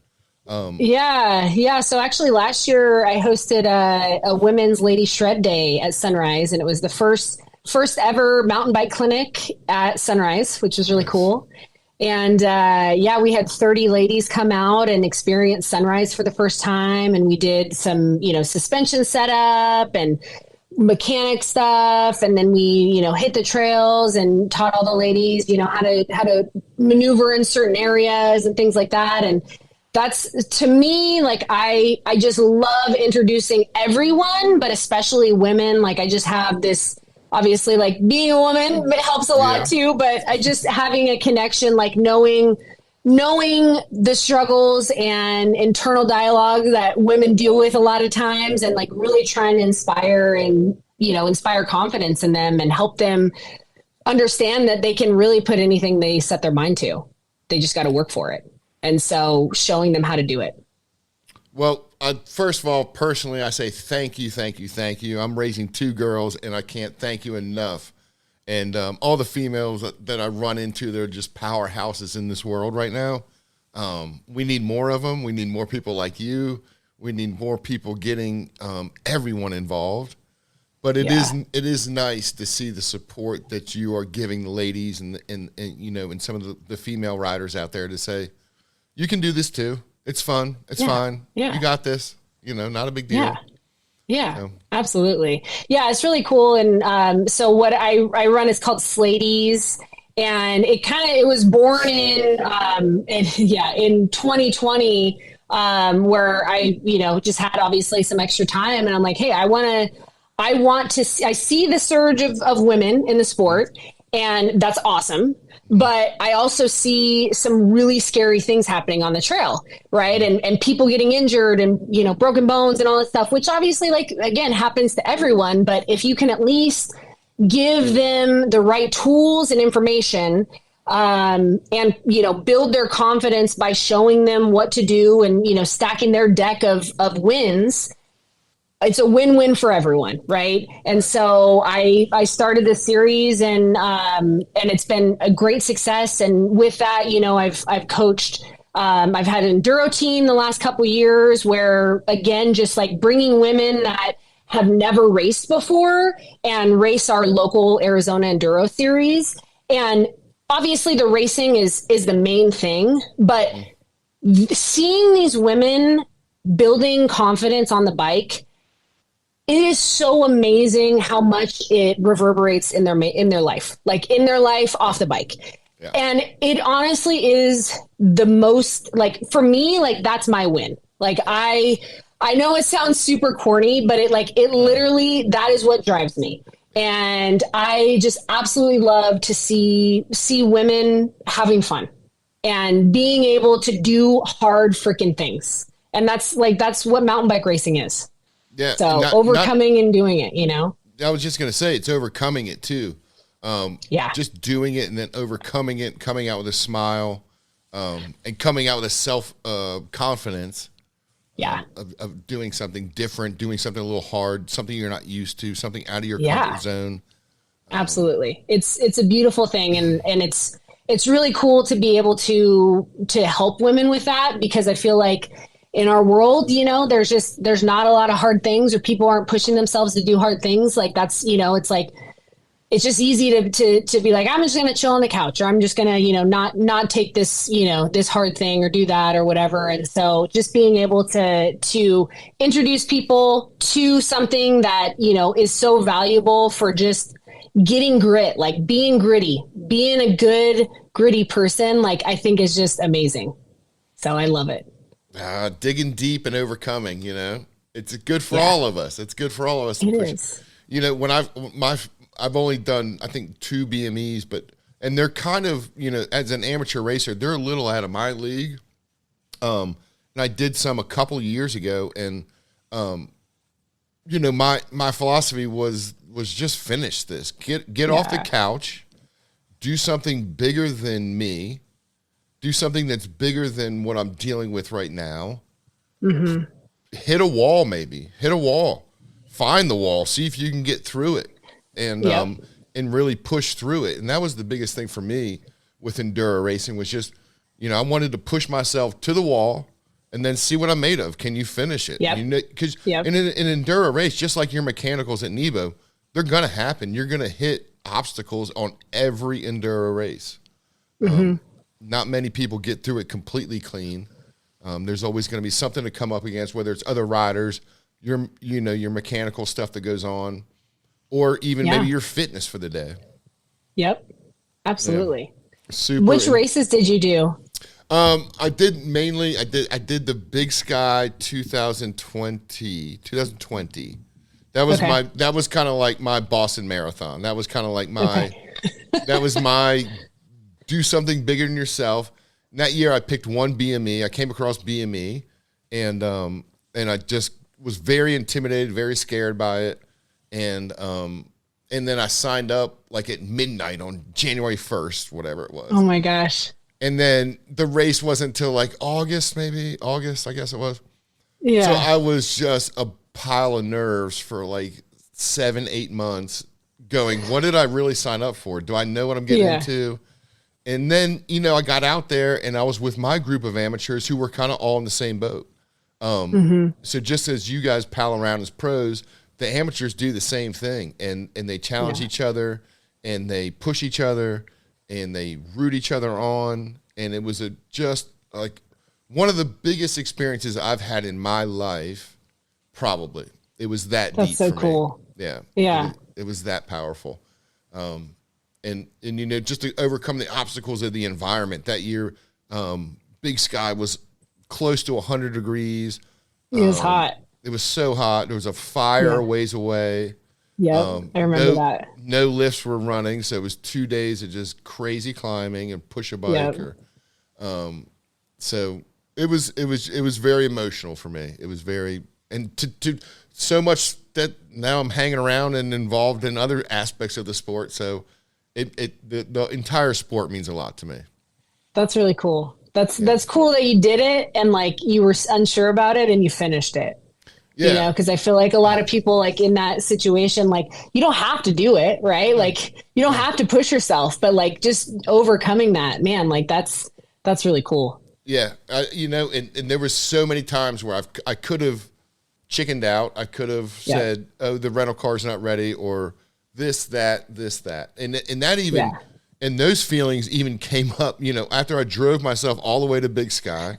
Yeah. So actually last year I hosted a women's Lady Shred Day at Sunrise, and it was the first ever mountain bike clinic at Sunrise, which was really cool. And we had 30 ladies come out and experience Sunrise for the first time. And we did some, suspension setup and mechanic stuff. And then we, hit the trails and taught all the ladies, how to maneuver in certain areas and things like that. And that's, to me, like, I just love introducing everyone, but especially women. Like, I just have this, obviously, like, being a woman, it helps a lot too, but I just having a connection, like knowing the struggles and internal dialogue that women deal with a lot of times, and like really trying to inspire confidence in them and help them understand that they can really put anything they set their mind to. They just got to work for it. And so showing them how to do it. Well, first of all, personally, I say thank you. I'm raising 2 girls, and I can't thank you enough. And all the females that I run into, they're just powerhouses in this world right now. We need more of them. We need more people like you. We need more people getting everyone involved. But it is nice to see the support that you are giving the ladies and some of the female riders out there to say, you can do this too. It's fun. It's fine. Yeah. You got this. Not a big deal. Yeah, absolutely. Yeah, it's really cool. And so what I run is called Sladies, and it was born in 2020, where I just had obviously some extra time, and I'm like, hey, I see the surge of women in the sport, and that's awesome. But I also see some really scary things happening on the trail, right? And people getting injured and, broken bones and all that stuff, which obviously, like, again, happens to everyone. But if you can at least give them the right tools and information, and, build their confidence by showing them what to do and, stacking their deck of wins, it's a win-win for everyone, right? And so I started this series, and it's been a great success. And with that, I've coached. I've had an enduro team the last couple of years, where, again, just like bringing women that have never raced before and race our local Arizona Enduro series. And obviously, the racing is the main thing, but seeing these women building confidence on the bike, it is so amazing how much it reverberates in their life, off the bike. Yeah. And it honestly is the most, like, for me, like, that's my win. Like, I know it sounds super corny, but it literally, that is what drives me. And I just absolutely love to see women having fun and being able to do hard freaking things. And that's what mountain bike racing is. Yeah. So overcoming and doing it, I was just going to say, it's overcoming it too. Just doing it and then overcoming it, coming out with a smile, and coming out with a self confidence. Yeah. Of doing something different, doing something a little hard, something you're not used to, something out of your comfort zone. Absolutely. It's a beautiful thing. And it's really cool to be able to help women with that, because I feel like in our world, there's not a lot of hard things, or people aren't pushing themselves to do hard things. Like, that's, it's like it's just easy to be like, I'm just going to chill on the couch, or I'm just going to, not take this, this hard thing or do that or whatever. And so just being able to introduce people to something that, is so valuable for just getting grit, like being gritty, being a good gritty person, like I think is just amazing. So I love it. Digging deep and overcoming, it's good for all of us. It's good for all of us. It is. When I've only done, I think 2 BMEs, and they're kind of, as an amateur racer, they're a little out of my league. And I did some a couple years ago, and my philosophy was just finish this. Get off the couch, do something bigger than me, do something that's bigger than what I'm dealing with right now. Mm-hmm. Hit a wall, maybe. Hit a wall. Find the wall. See if you can get through it, and really push through it. And that was the biggest thing for me with enduro racing, was just, I wanted to push myself to the wall and then see what I'm made of. Can you finish it? Because in an enduro race, just like your mechanicals at Nebo, they're going to happen. You're going to hit obstacles on every enduro race. Mm-hmm. Not many people get through it completely clean. There's always going to be something to come up against, whether it's other riders, your mechanical stuff that goes on, or even maybe your fitness for the day. Yep. Absolutely. Super. Which races did you do? I did the Big Sky 2020. That was kind of like my Boston Marathon. That was kind of like that was my do something bigger than yourself. And that year I picked one BME. I came across BME, and I just was very intimidated, very scared by it. And then I signed up like at midnight on January 1st, whatever it was. Oh my gosh. And then the race wasn't until like August, I guess it was. Yeah. So I was just a pile of nerves for like 7-8 months going, what did I really sign up for? Do I know what I'm getting into? And then, I got out there and I was with my group of amateurs who were kind of all in the same boat. So just as you guys pal around as pros, the amateurs do the same thing, and they challenge each other, and they push each other, and they root each other on. And it was just like one of the biggest experiences I've had in my life, probably. It was that deep for me. That's so cool. Yeah. Yeah. It was that powerful. And just to overcome the obstacles of the environment. That year, Big Sky was close to 100 degrees. It was hot. It was so hot. There was a fire a ways away. Yeah, I remember that. No lifts were running, so it was 2 days of just crazy climbing and push a bike. So it was very emotional for me. It was very, and to so much that now I'm hanging around and involved in other aspects of the sport. So the entire sport means a lot to me. That's really cool. That's cool that you did it and like you were unsure about it and you finished it. Yeah. Because I feel like a lot of people like in that situation, like you don't have to do it, right? Like you don't have to push yourself, but like just overcoming that, man, like that's really cool. Yeah. And there was so many times where I could have chickened out. I could have said, oh, the rental car's not ready, or this, that. And that even, and those feelings even came up, after I drove myself all the way to Big Sky.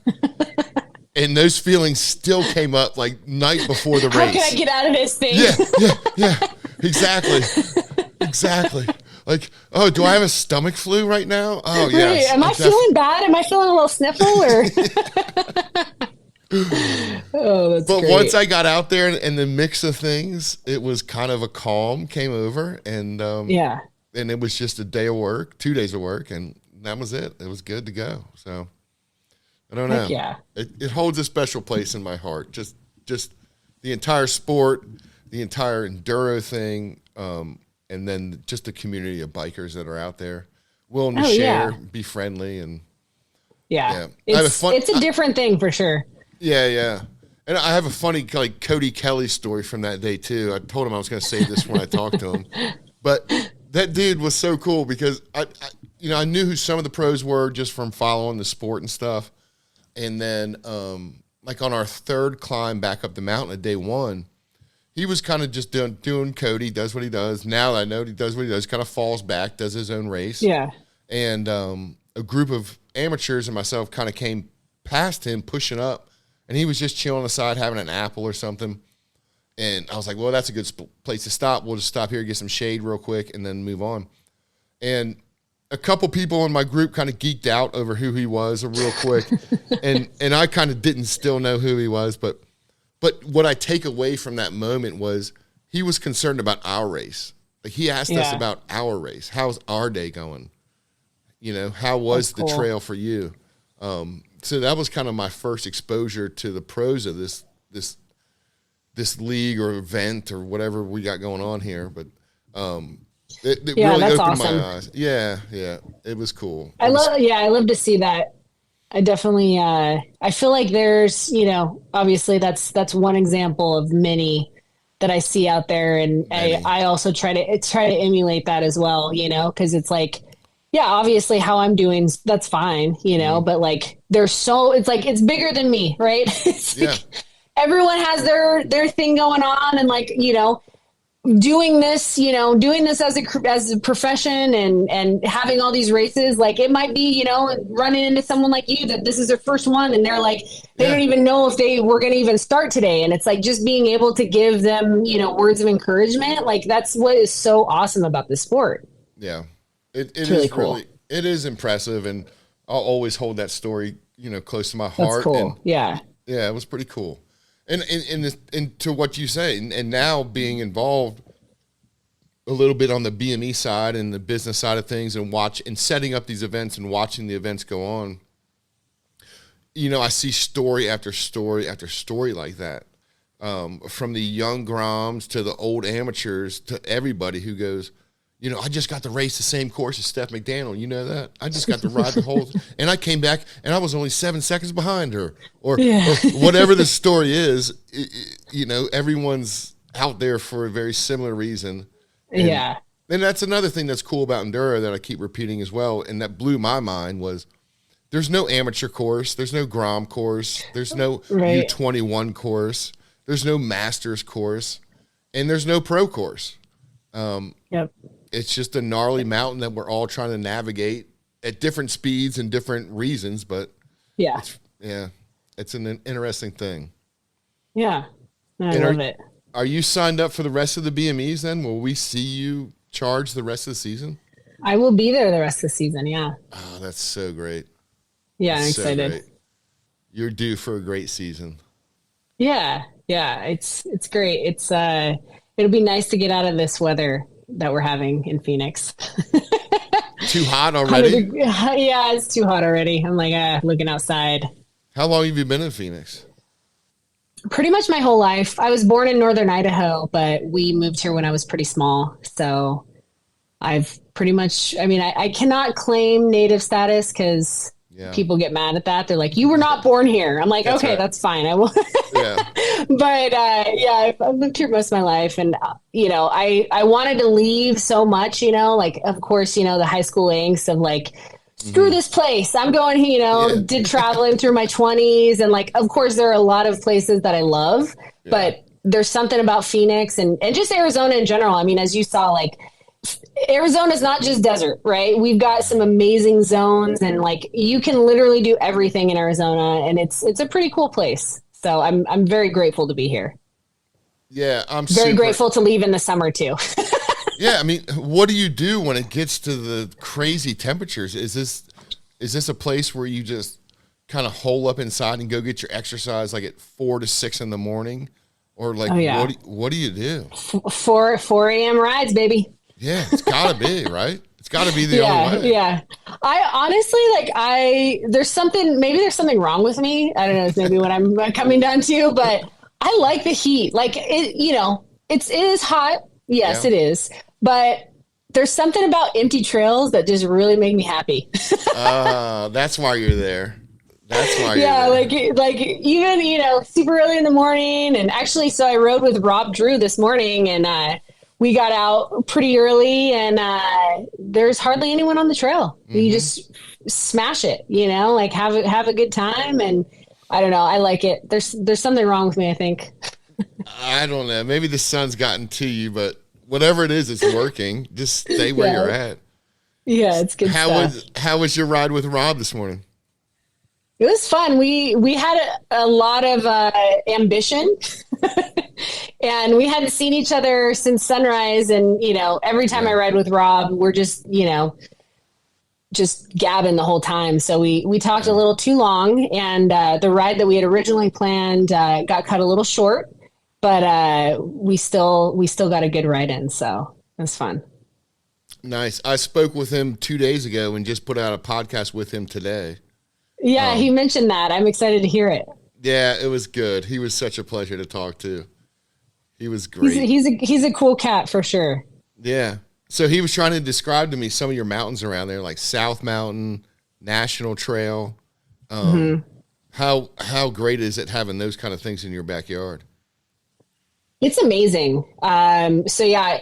And those feelings still came up like night before the race. How can I get out of this thing? Yeah. Exactly. Like, oh, do I have a stomach flu right now? Oh, yes. Am I feeling bad? Am I feeling a little sniffle? Or oh, that's But great. once I got out there and the mix of things, it was kind of a calm came over, and and it was just a day of work, 2 days of work, and that was it. It was good to go. So. I don't know. Yeah. It holds a special place in my heart. Just the entire sport, the entire enduro thing, and then just the community of bikers that are out there willing to share, be friendly, and it's a different thing for sure. Yeah. And I have a funny like Cody Kelly story from that day too. I told him I was going to say this when I talked to him, but that dude was so cool because I knew who some of the pros were just from following the sport and stuff. And then, like on our third climb back up the mountain at day one, he was kind of just doing Cody, does what he does. Now I know he does what he does, kind of falls back, does his own race. Yeah. And a group of amateurs and myself kind of came past him, pushing up, and he was just chilling on the side, having an apple or something. And I was like, well, that's a good place to stop. We'll just stop here, get some shade real quick, and then move on. And a couple people in my group kind of geeked out over who he was real quick. and I kind of didn't still know who he was. But what I take away from that moment was he was concerned about our race. Like, he asked us about our race. How's our day going? You know, how was the trail for you? So that was kind of my first exposure to the pros of this league or event or whatever we got going on here. But it really opened awesome. my eyes. Yeah, it was cool. I love to see that. I definitely, I feel like there's, you know, obviously that's one example of many that I see out there. And I also try to emulate that as well, you know, cause it's like, yeah, obviously how I'm doing, that's fine, you know, but like, it's like, it's bigger than me, right? It's like, everyone has their thing going on, and like, you know, doing this as a profession and having all these races, like it might be, you know, running into someone like you that this is their first one and they're like, they don't even know if they were going to even start today. And it's like, just being able to give them, you know, words of encouragement. Like, that's what is so awesome about this sport. Yeah. It's really cool. It is impressive. And I'll always hold that story, you know, close to my heart. That's cool. And yeah, it was pretty cool. And to what you say, and now being involved a little bit on the BME side and the business side of things, and setting up these events and watching the events go on, you know, I see story after story after story like that, from the young Groms to the old amateurs to everybody who goes, you know, I just got to race the same course as Stef McDaniel. You know that? I just got to ride the whole – and I came back, and I was only 7 seconds behind her. Or whatever the story is, you know, everyone's out there for a very similar reason. And that's another thing that's cool about Enduro that I keep repeating as well, and that blew my mind, was there's no amateur course. There's no Grom course. There's no U21 course. There's no Masters course. And there's no pro course. It's just a gnarly mountain that we're all trying to navigate at different speeds and different reasons, but it's an interesting thing. Yeah, I love it. Are you signed up for the rest of the BMEs then? Will we see you charge the rest of the season? I will be there the rest of the season, yeah. Oh, that's so great. Yeah, I'm excited. Great. You're due for a great season. Yeah, it's great. It'll be nice to get out of this weather that we're having in Phoenix. Too hot already? Yeah, it's too hot already. I'm like looking outside. How long have you been in Phoenix? Pretty much my whole life. I was born in northern Idaho, but we moved here when I was pretty small. So I've pretty much, I mean, I cannot claim native status because people get mad at that. They're like, you were not born here. I'm like, okay, that's fine. I will. But I've lived here most of my life. And, you know, I wanted to leave so much, you know, like, of course, you know, the high school angst of like, screw this place. I'm going, you know, did traveling through my 20s. And like, of course, there are a lot of places that I love, but there's something about Phoenix and just Arizona in general. I mean, as you saw, like, Arizona is not just desert, right? We've got some amazing zones, and like you can literally do everything in Arizona, and it's a pretty cool place. So I'm very grateful to be here. Yeah, I'm very grateful to leave in the summer too. Yeah, I mean, what do you do when it gets to the crazy temperatures? Is this a place where you just kind of hole up inside and go get your exercise like at 4 to 6 in the morning, or like what do you do? 4 a.m. rides, baby. Yeah, it's gotta be, right? It's gotta be the only way. Yeah. I honestly, there's something wrong with me. I don't know, it's maybe what I'm coming down to, but I like the heat. Like it, you know, it is hot. Yes, it is. But there's something about empty trails that just really make me happy. That's why you're there. That's why you're there. like even, you know, super early in the morning. And actually, so I rode with Rob Drew this morning, and we got out pretty early, and there's hardly anyone on the trail. Mm-hmm. You just smash it, you know, like have a good time. And I don't know, I like it. There's something wrong with me, I think. I don't know. Maybe the sun's gotten to you, but whatever it is, it's working. Just stay where you're at. Yeah, it's good stuff. How was your ride with Rob this morning? It was fun. We had a lot of ambition, and we hadn't seen each other since sunrise. And every time I ride with Rob, we're just just gabbing the whole time. So we talked a little too long, and the ride that we had originally planned got cut a little short, but we still got a good ride in. So it was fun. Nice. I spoke with him 2 days ago and just put out a podcast with him today. Yeah, he mentioned that. I'm excited to hear it. Yeah, it was good. He was such a pleasure to talk to. He was great. He's a cool cat for sure. Yeah. So he was trying to describe to me some of your mountains around there, like South Mountain, National Trail. How great is it having those kind of things in your backyard? It's amazing. So yeah,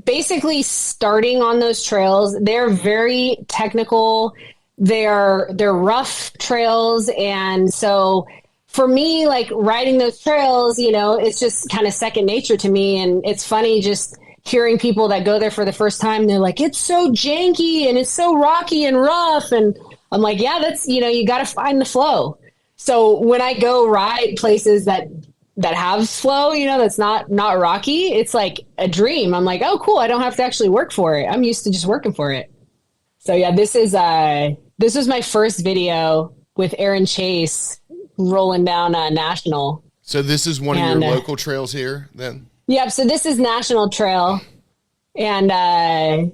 basically starting on those trails, they're very technical. They're rough trails. And so for me, like riding those trails, it's just kind of second nature to me. And it's funny just hearing people that go there for the first time. They're like, it's so janky and it's so rocky and rough. And I'm like, yeah, that's, you got to find the flow. So when I go ride places that have flow, that's not rocky, it's like a dream. I'm like, oh, cool. I don't have to actually work for it. I'm used to just working for it. So yeah, this was my first video with Aaron Chase rolling down National. So this is one of your local trails here then? Yep. So this is National Trail, and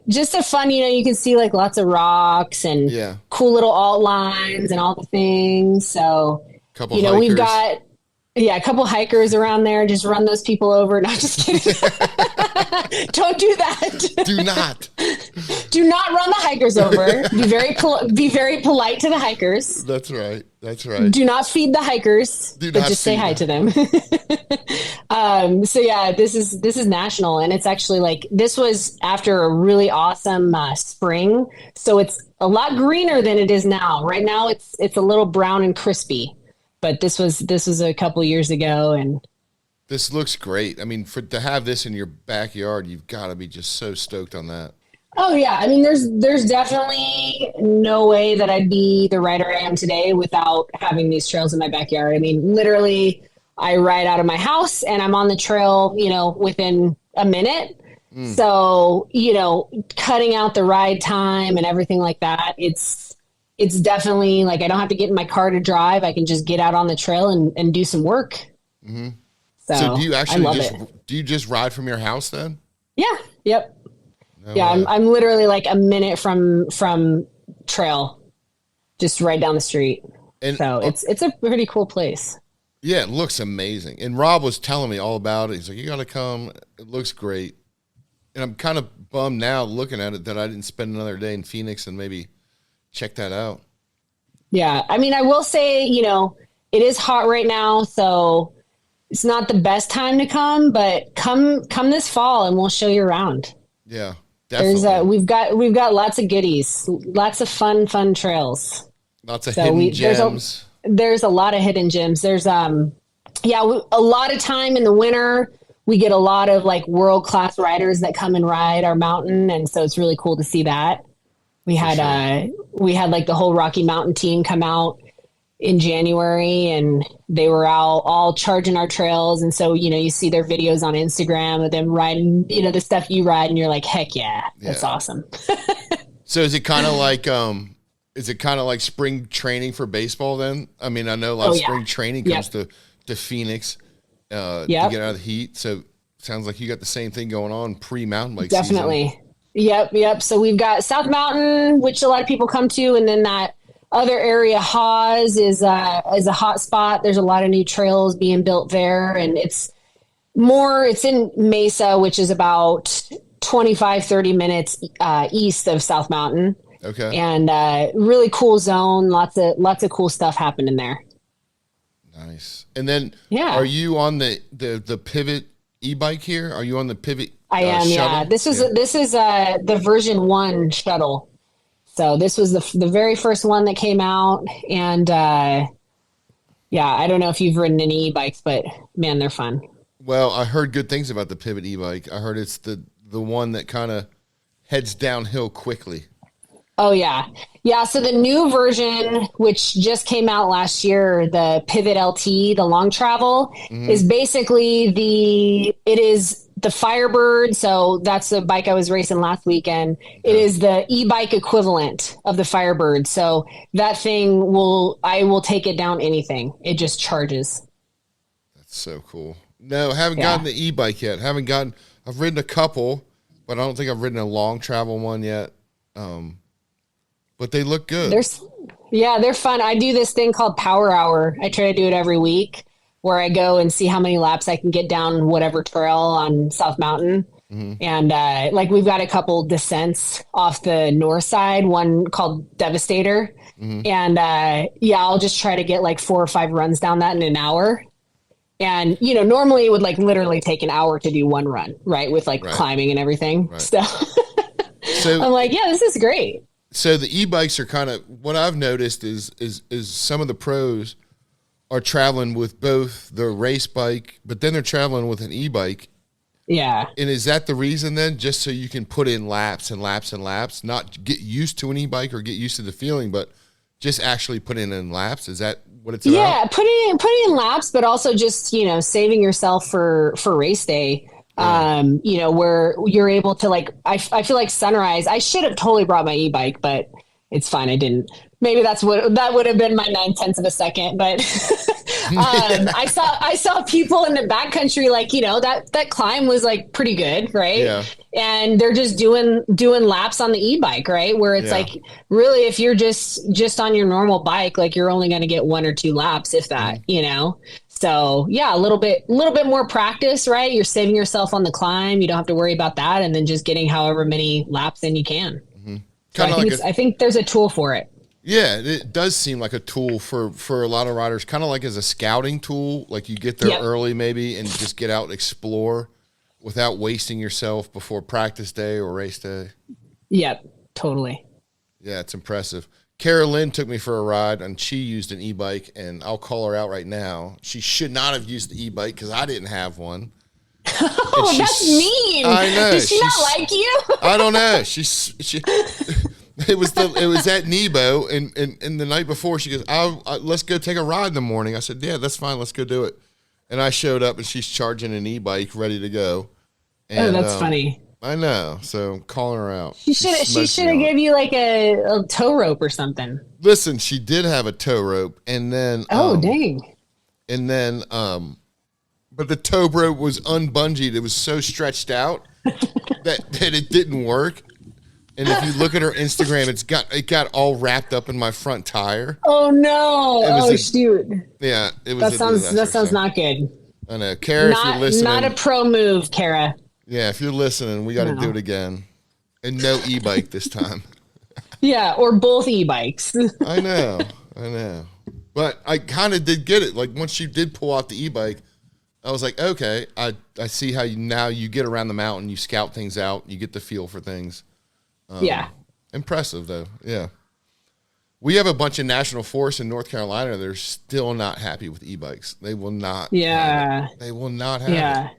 just a fun, you can see like lots of rocks and cool little alt lines and all the things. So, we've got, a couple hikers around there. Just run those people over. No, just kidding. Don't do that. Do not. Do not run the hikers over. Be very polite to the hikers. That's right. That's right. Do not feed the hikers, but just say hi to them. So yeah, this is National, and it's actually like, this was after a really awesome spring. So it's a lot greener than it is now. Right now it's a little brown and crispy, but this was a couple years ago, and this looks great. I mean, to have this in your backyard, you've got to be just so stoked on that. Oh yeah. I mean, there's definitely no way that I'd be the rider I am today without having these trails in my backyard. I mean, literally I ride out of my house and I'm on the trail, within a minute. So, cutting out the ride time and everything like that, it's definitely like, I don't have to get in my car to drive. I can just get out on the trail and do some work. Mm-hmm. So do you actually do you just ride from your house then? Yeah. Yep. No yeah. way. I'm literally like a minute from trail, just right down the street. And so it's a pretty cool place. Yeah. It looks amazing. And Rob was telling me all about it. He's like, you got to come. It looks great. And I'm kind of bummed now looking at it that I didn't spend another day in Phoenix and maybe check that out. Yeah. I mean, I will say, it is hot right now, so it's not the best time to come, but come this fall and we'll show you around. Yeah, definitely. We've got lots of goodies, lots of fun trails. Lots of hidden gems. There's a lot of hidden gems. There's a lot of time in the winter. We get a lot of like world-class riders that come and ride our mountain, and so it's really cool to see that. We had like the whole Rocky Mountain team come out in January, and they were out all charging our trails. And so, you see their videos on Instagram of them riding, the stuff you ride, and you're like, heck yeah, that's awesome. So is it kind of like spring training for baseball then? I mean, I know a lot of spring training comes to Phoenix to get out of the heat. So sounds like you got the same thing going on pre-mountain bike season. Definitely. Yep. So we've got South Mountain, which a lot of people come to, and then that other area, Hawes, is a hot spot. There's a lot of new trails being built there, and it's in Mesa, which is about 25-30 minutes east of South Mountain. Okay. And really cool zone. Lots of cool stuff happening there. Nice. And then, are you on the Pivot e-bike here? Are you on the Pivot? I am. Shuttle? Yeah. This is the version 1 shuttle. So this was the very first one that came out, and Yeah, I don't know if you've ridden any e-bikes, but man, they're fun. Well, I heard good things about the Pivot e-bike. I heard it's the one that kind of heads downhill quickly. Oh yeah. Yeah, so the new version which just came out last year, the Pivot LT, the long travel, is basically it is the Firebird, so that's the bike I was racing last weekend. It is the e-bike equivalent of the Firebird. So that thing I will take it down anything. It just charges. That's so cool. No, haven't Yeah. gotten the e-bike yet. I've ridden a couple, but I don't think I've ridden a long travel one yet. But they look good. They're fun. I do this thing called Power Hour. I try to do it every week where I go and see how many laps I can get down whatever trail on South Mountain. And like we've got a couple descents off the north side, one called Devastator. And I'll just try to get like 4 or 5 runs down that in an hour. And, normally it would like literally take an hour to do one run, right? With like climbing and everything. Right. So I'm like, yeah, this is great. So the e-bikes are kind of, what I've noticed is some of the pros are traveling with both the race bike, but then they're traveling with an e-bike. Yeah. And is that the reason then? Just so you can put in laps and laps and laps, not get used to an e-bike or get used to the feeling, but just actually put in laps? Is that what it's about? Yeah, putting in laps, but also just, saving yourself for race day. Where you're able to like, I feel like Sunrise, I should have totally brought my e-bike, but it's fine. I didn't. Maybe that would have been my 9/10 of a second, but I saw people in the backcountry, like, that climb was like pretty good. Right. Yeah. And they're just doing laps on the e-bike, right? Where it's like, really, if you're just on your normal bike, like you're only going to get 1 or 2 laps, if that, So yeah, a little bit more practice, right? You're saving yourself on the climb. You don't have to worry about that. And then just getting however many laps in you can. So I think there's a tool for it. Yeah, it does seem like a tool for a lot of riders, kind of like as a scouting tool. Like you get there early maybe and just get out and explore without wasting yourself before practice day or race day. Yep, totally. Yeah, it's impressive. Kara Lynn took me for a ride, and she used an e-bike, and I'll call her out right now. She should not have used the e-bike because I didn't have one. Oh, that's mean. I know. Does she not like you? I don't know. She it was at Nebo, and the night before she goes, let's go take a ride in the morning. I said, yeah, that's fine. Let's go do it. And I showed up, and she's charging an e-bike ready to go. And, that's funny. I know. So I'm calling her out. She should have gave you like a tow rope or something. Listen, she did have a tow rope, and then dang. And then but the tow rope was unbungeed. It was so stretched out that it didn't work. And if you look at her Instagram, it got all wrapped up in my front tire. Oh no! Shoot! Yeah, it was. That sounds not good. I know, Kara. If you're listening, not a pro move, Kara. Yeah, if you're listening, we got to do it again, and no e-bike this time. Yeah, or both e-bikes. I know, but I kind of did get it. Like once she did pull out the e-bike, I was like, okay, I see how you get around the mountain, you scout things out, you get the feel for things. Yeah. Impressive, though. Yeah. We have a bunch of national forests in North Carolina that are still not happy with e-bikes. They will not. Yeah. They will not have it.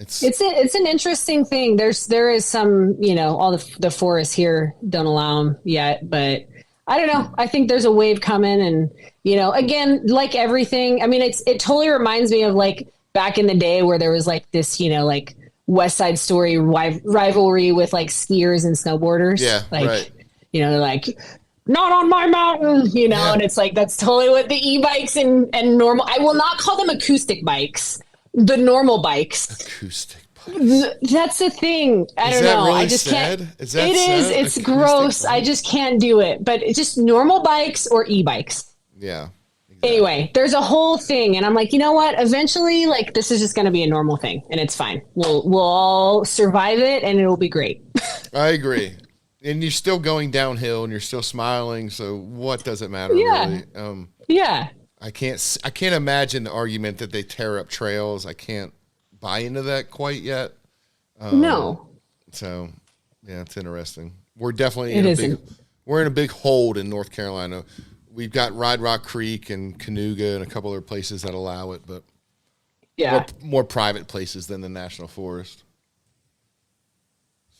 It's an interesting thing. There is some, all the forests here don't allow them yet, but I don't know. I think there's a wave coming, and, again, like everything, I mean, it totally reminds me of like back in the day where there was like this, like West Side Story rivalry with like skiers and snowboarders. Yeah. Like, right. They're like, not on my mountain, and it's like, that's totally what the e-bikes and normal, I will not call them acoustic bikes, the normal bikes. Acoustic bikes. That's the thing. I don't know. Really I just sad? can't. Is that it is. sad? It's Acoustic gross. bike? I just can't do it. But it's just normal bikes or e-bikes. Yeah. Exactly. Anyway, there's a whole thing, and I'm like, you know what? Eventually, like, this is just going to be a normal thing, and it's fine. We'll all survive it, and it'll be great. I agree. And you're still going downhill, and you're still smiling. So what does it matter? Yeah. Really? Yeah. I can't imagine the argument that they tear up trails. I can't buy into that quite yet. No. So, yeah, it's interesting. We're definitely we're in a big hold in North Carolina. we've got Ride Rock Creek and Canoga and a couple other places that allow it, but more private places than the national forest.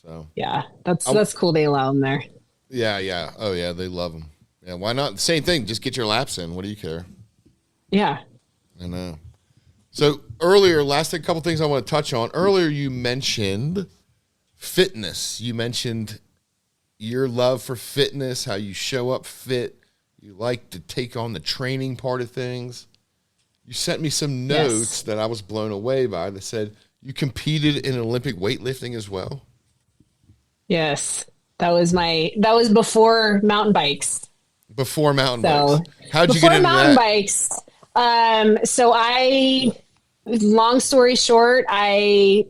So yeah, that's cool. They allow them there. Yeah. Oh yeah, they love them. Yeah, why not? Same thing. Just get your laps in. What do you care? Yeah, I know. So earlier, a couple things I want to touch on. Earlier, you mentioned fitness. You mentioned your love for fitness, how you show up fit. You like to take on the training part of things. You sent me some notes that I was blown away by that said you competed in Olympic weightlifting as well. Yes, that was before mountain bikes. Before mountain bikes. How'd you get into mountain that? Bikes. Long story short, I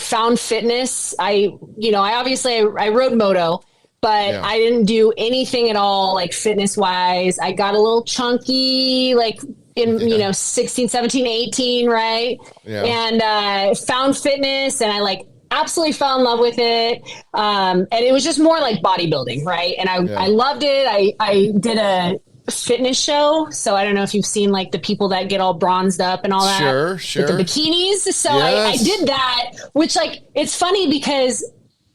found fitness. I rode moto, but I didn't do anything at all like fitness wise. I got a little chunky, like in, 16, 17, 18. Right. Yeah. And, found fitness and I absolutely fell in love with it. And it was just more like bodybuilding. Right. And I loved it. I did a fitness show. So I don't know if you've seen the people that get all bronzed up and all that. Sure. With the bikinis. So I did that, which it's funny because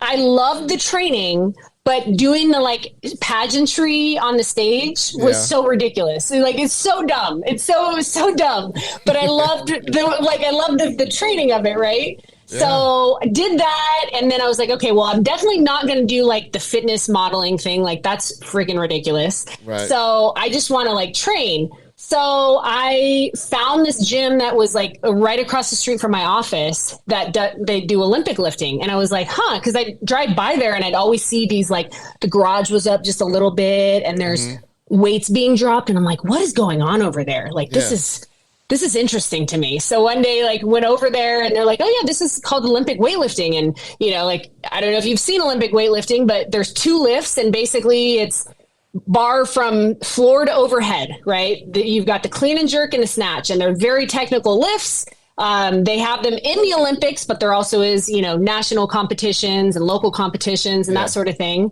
I loved the training, but doing the pageantry on the stage was so ridiculous. It's so dumb. It was so dumb, but I loved the training of it. Right. Yeah. So I did that. And then I was like, okay, well, I'm definitely not going to do the fitness modeling thing. That's freaking ridiculous. Right. So I just want to train. So I found this gym that was right across the street from my office that they do Olympic lifting. And I was like, cause I drive by there and I'd always see these, the garage was up just a little bit and there's weights being dropped. And I'm like, what is going on over there? This is interesting to me. So one day, went over there and they're like, oh yeah, this is called Olympic weightlifting. And, I don't know if you've seen Olympic weightlifting, but there's 2 lifts and basically it's bar from floor to overhead, right? You've got the clean and jerk and the snatch, and they're very technical lifts. They have them in the Olympics, but there also is, national competitions and local competitions and that sort of thing.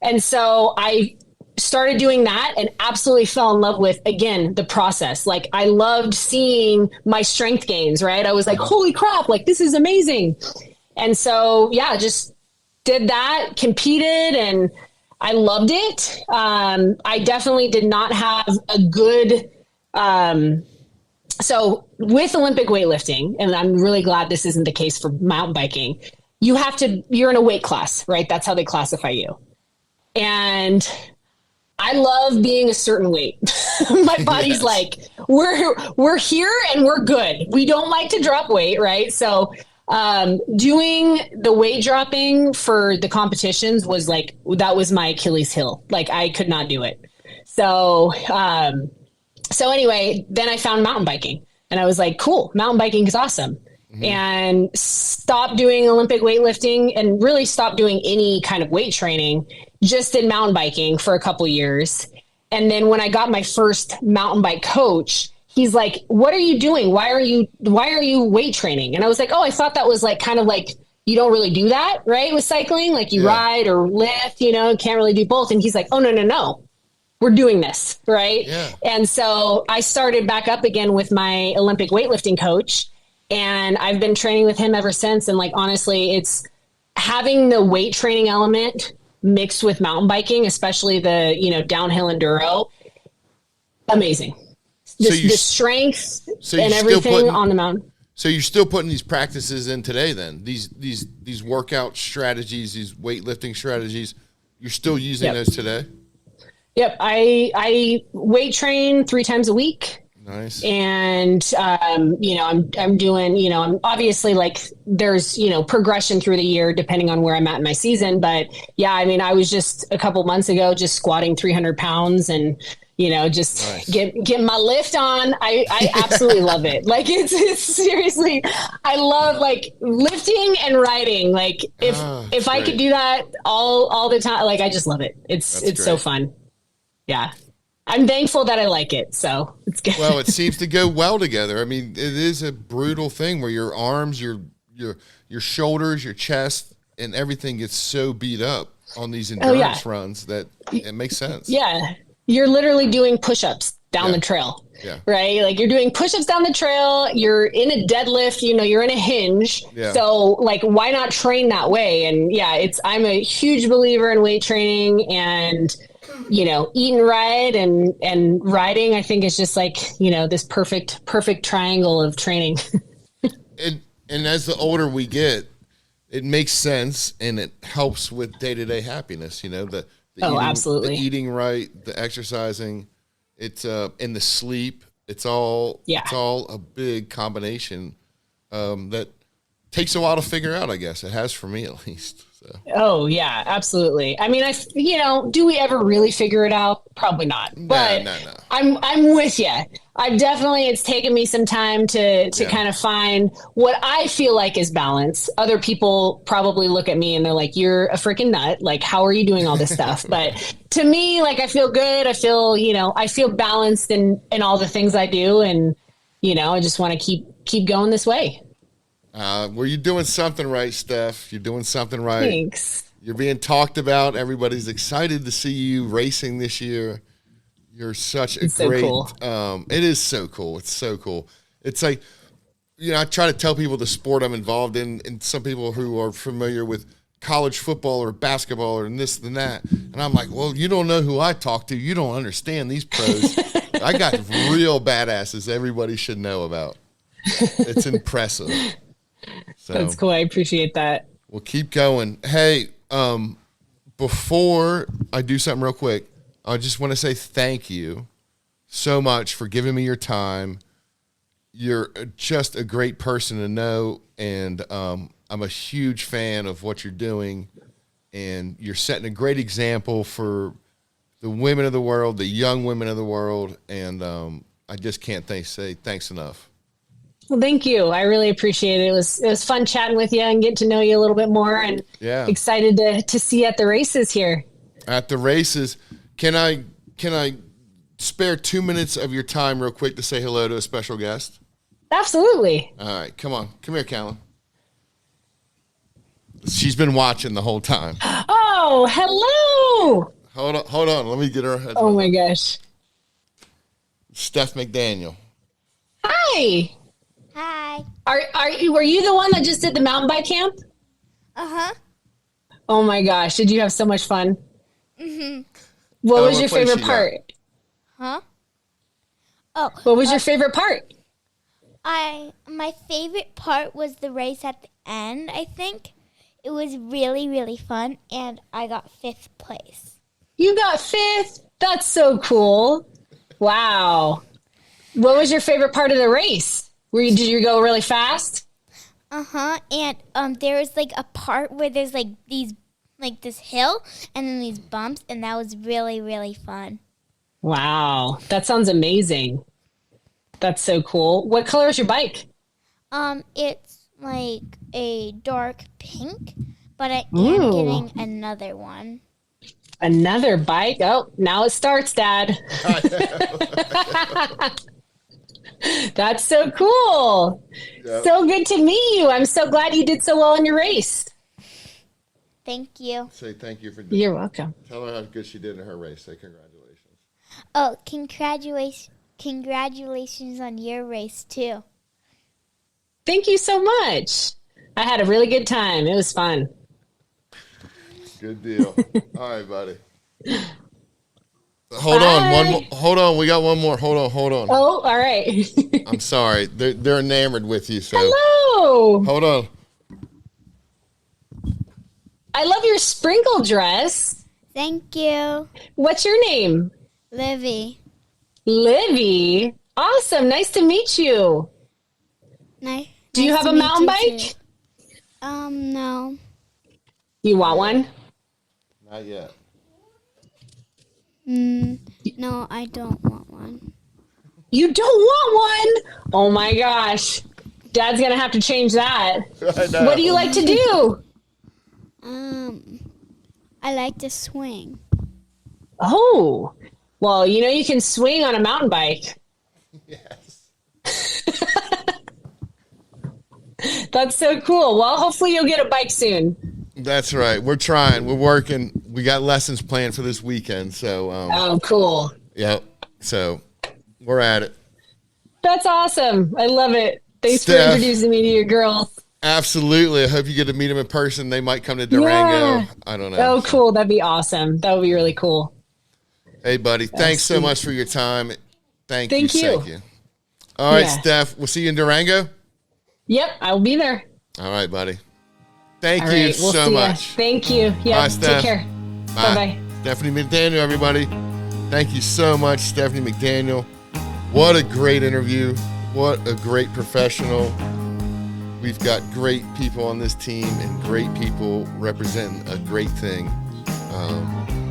And so I started doing that and absolutely fell in love with, again, the process. I loved seeing my strength gains, right? I was like, holy crap, this is amazing. And so, just did that, competed, and I loved it. I definitely did not have a good, so with Olympic weightlifting, and I'm really glad this isn't the case for mountain biking, you're in a weight class, right? That's how they classify you. And I love being a certain weight. My body's we're here and we're good. We don't like to drop weight, right? So doing the weight dropping for the competitions was that was my Achilles heel. I could not do it. So anyway, then I found mountain biking and I was like, cool, mountain biking is awesome. Mm-hmm. And stopped doing Olympic weightlifting and really stopped doing any kind of weight training, just did mountain biking for a couple years. And then when I got my first mountain bike coach, he's like, what are you doing? Why are you weight training? And I was like, oh, I thought that was you don't really do that, right? With cycling, you ride or lift, can't really do both. And he's like, oh, no. We're doing this. Right. Yeah. And so I started back up again with my Olympic weightlifting coach. And I've been training with him ever since. And honestly, it's having the weight training element mixed with mountain biking, especially the, downhill enduro. Amazing. The strength and everything on the mountain. So you're still putting these practices in today then? These workout strategies, these weightlifting strategies, you're still using those today? Yep. I weight train 3 times a week. Nice. And, I'm doing, I'm obviously there's, progression through the year depending on where I'm at in my season. But yeah, I was just a couple months ago, just squatting 300 pounds and, just nice. Get my lift on. I absolutely love it. It's seriously, I love lifting and riding. If I could do that all the time, I just love it. It's so fun. Yeah. I'm thankful that I like it, so it's good. Well, it seems to go well together. It is a brutal thing where your arms, your shoulders, your chest, and everything gets so beat up on these endurance runs that it makes sense. Yeah. you're literally doing push-ups down the trail. Yeah. Right? Like you're doing push-ups down the trail, you're in a deadlift, you're in a hinge. Yeah. So like, why not train that way? And yeah, I'm a huge believer in weight training, and, eating right and riding, I think is just like, this perfect triangle of training. And as the older we get, it makes sense, and it helps with day-to-day happiness, the absolutely. the eating right, the exercising, it's and the sleep. It's all a big combination that takes a while to figure out, I guess. It has for me, at least. So. Oh yeah, absolutely. I mean, do we ever really figure it out? Probably not. But no. I'm with you. It's taken me some time to kind of find what I feel like is balance. Other people probably look at me and they're like, "You're a freaking nut. Like, how are you doing all this stuff?" But to me, like, I feel good. I feel, I feel balanced in all the things I do, and I just want to keep going this way. Well, you're doing something right, Steph. You're doing something right. Thanks. You're being talked about. Everybody's excited to see you racing this year. You're such a great. So cool. It is so cool. It's so cool. It's like, I try to tell people the sport I'm involved in, and some people who are familiar with college football or basketball or this and that, and I'm like, well, you don't know who I talk to. You don't understand these pros. I got real badasses. Everybody should know about. It's impressive. So, that's cool. I appreciate that. We'll keep going. Hey, before I do something real quick, I just want to say thank you so much for giving me your time. You're just a great person to know, and I'm a huge fan of what you're doing, and you're setting a great example for the women of the world, the young women of the world, and I just can't say thanks enough. Well, thank you. I really appreciate it. It was fun chatting with you and getting to know you a little bit more, and excited to see you at the races here. At the races, can I spare 2 minutes of your time real quick to say hello to a special guest? Absolutely. All right, come on. Come here, Callan. She's been watching the whole time. Oh, hello. Hold on. Let me get her head. Oh my gosh. Stef MeDaniel. Hi. Hi. Were you the one that just did the mountain bike camp? Uh-huh. Oh my gosh, did you have so much fun? Mm-hmm. What was your favorite part? Huh? Oh. What was your favorite part? My favorite part was the race at the end, I think. It was really, really fun, and I got 5th place. You got 5th? That's so cool. Wow. What was your favorite part of the race? Did you go really fast? Uh-huh. And there was like a part where there's like this hill and then these bumps, and that was really, really fun. Wow. That sounds amazing. That's so cool. What color is your bike? It's like a dark pink, but I am getting another one. Another bike? Oh, now it starts, Dad. That's so cool. Yep. So good to meet you. I'm so glad you did so well in your race. Thank you. Say thank you for doing. You're welcome. Tell her how good she did in her race. Say congratulations. Oh, congratulations on your race too. Thank you so much. I had a really good time. It was fun. Good deal. All right, buddy. Hold on. We got one more. Hold on. Oh, all right. I'm sorry. They're enamored with you. So hello. Hold on. I love your sprinkle dress. Thank you. What's your name? Livy. Livy. Awesome. Nice to meet you. Nice. Do you have a mountain bike? No. You want one? Not yet. No, I don't want one. You don't want one? Oh my gosh. Dad's going to have to change that. What do you like to do? I like to swing. Oh. Well, you can swing on a mountain bike. Yes. That's so cool. Well, hopefully you'll get a bike soon. That's right. We're trying. We're working. We got lessons planned for this weekend. So. Oh, cool. Yep. So we're at it. That's awesome. I love it. Thanks for Stef. introducing me to your girls. Absolutely. I hope you get to meet them in person. They might come to Durango. Yeah. I don't know. Oh, cool. That'd be awesome. That would be really cool. Hey, buddy. Thanks so much for your time. Thank you. you. Thank you. All right, Yeah. Steph. We'll see you in Durango. Yep, I will be there. All right, buddy. Thank All you right, we'll so see ya. much. Thank you. Yeah, Bye, Steph. take care. Bye-bye. Stefanie MeDaniel, everybody. Thank you so much, Stefanie MeDaniel. What a great interview. What a great professional. We've got great people on this team and great people representing a great thing.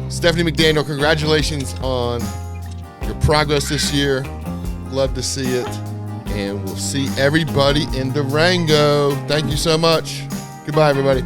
Stefanie MeDaniel, congratulations on your progress this year. Love to see it. And we'll see everybody in Durango. Thank you so much. Goodbye, everybody.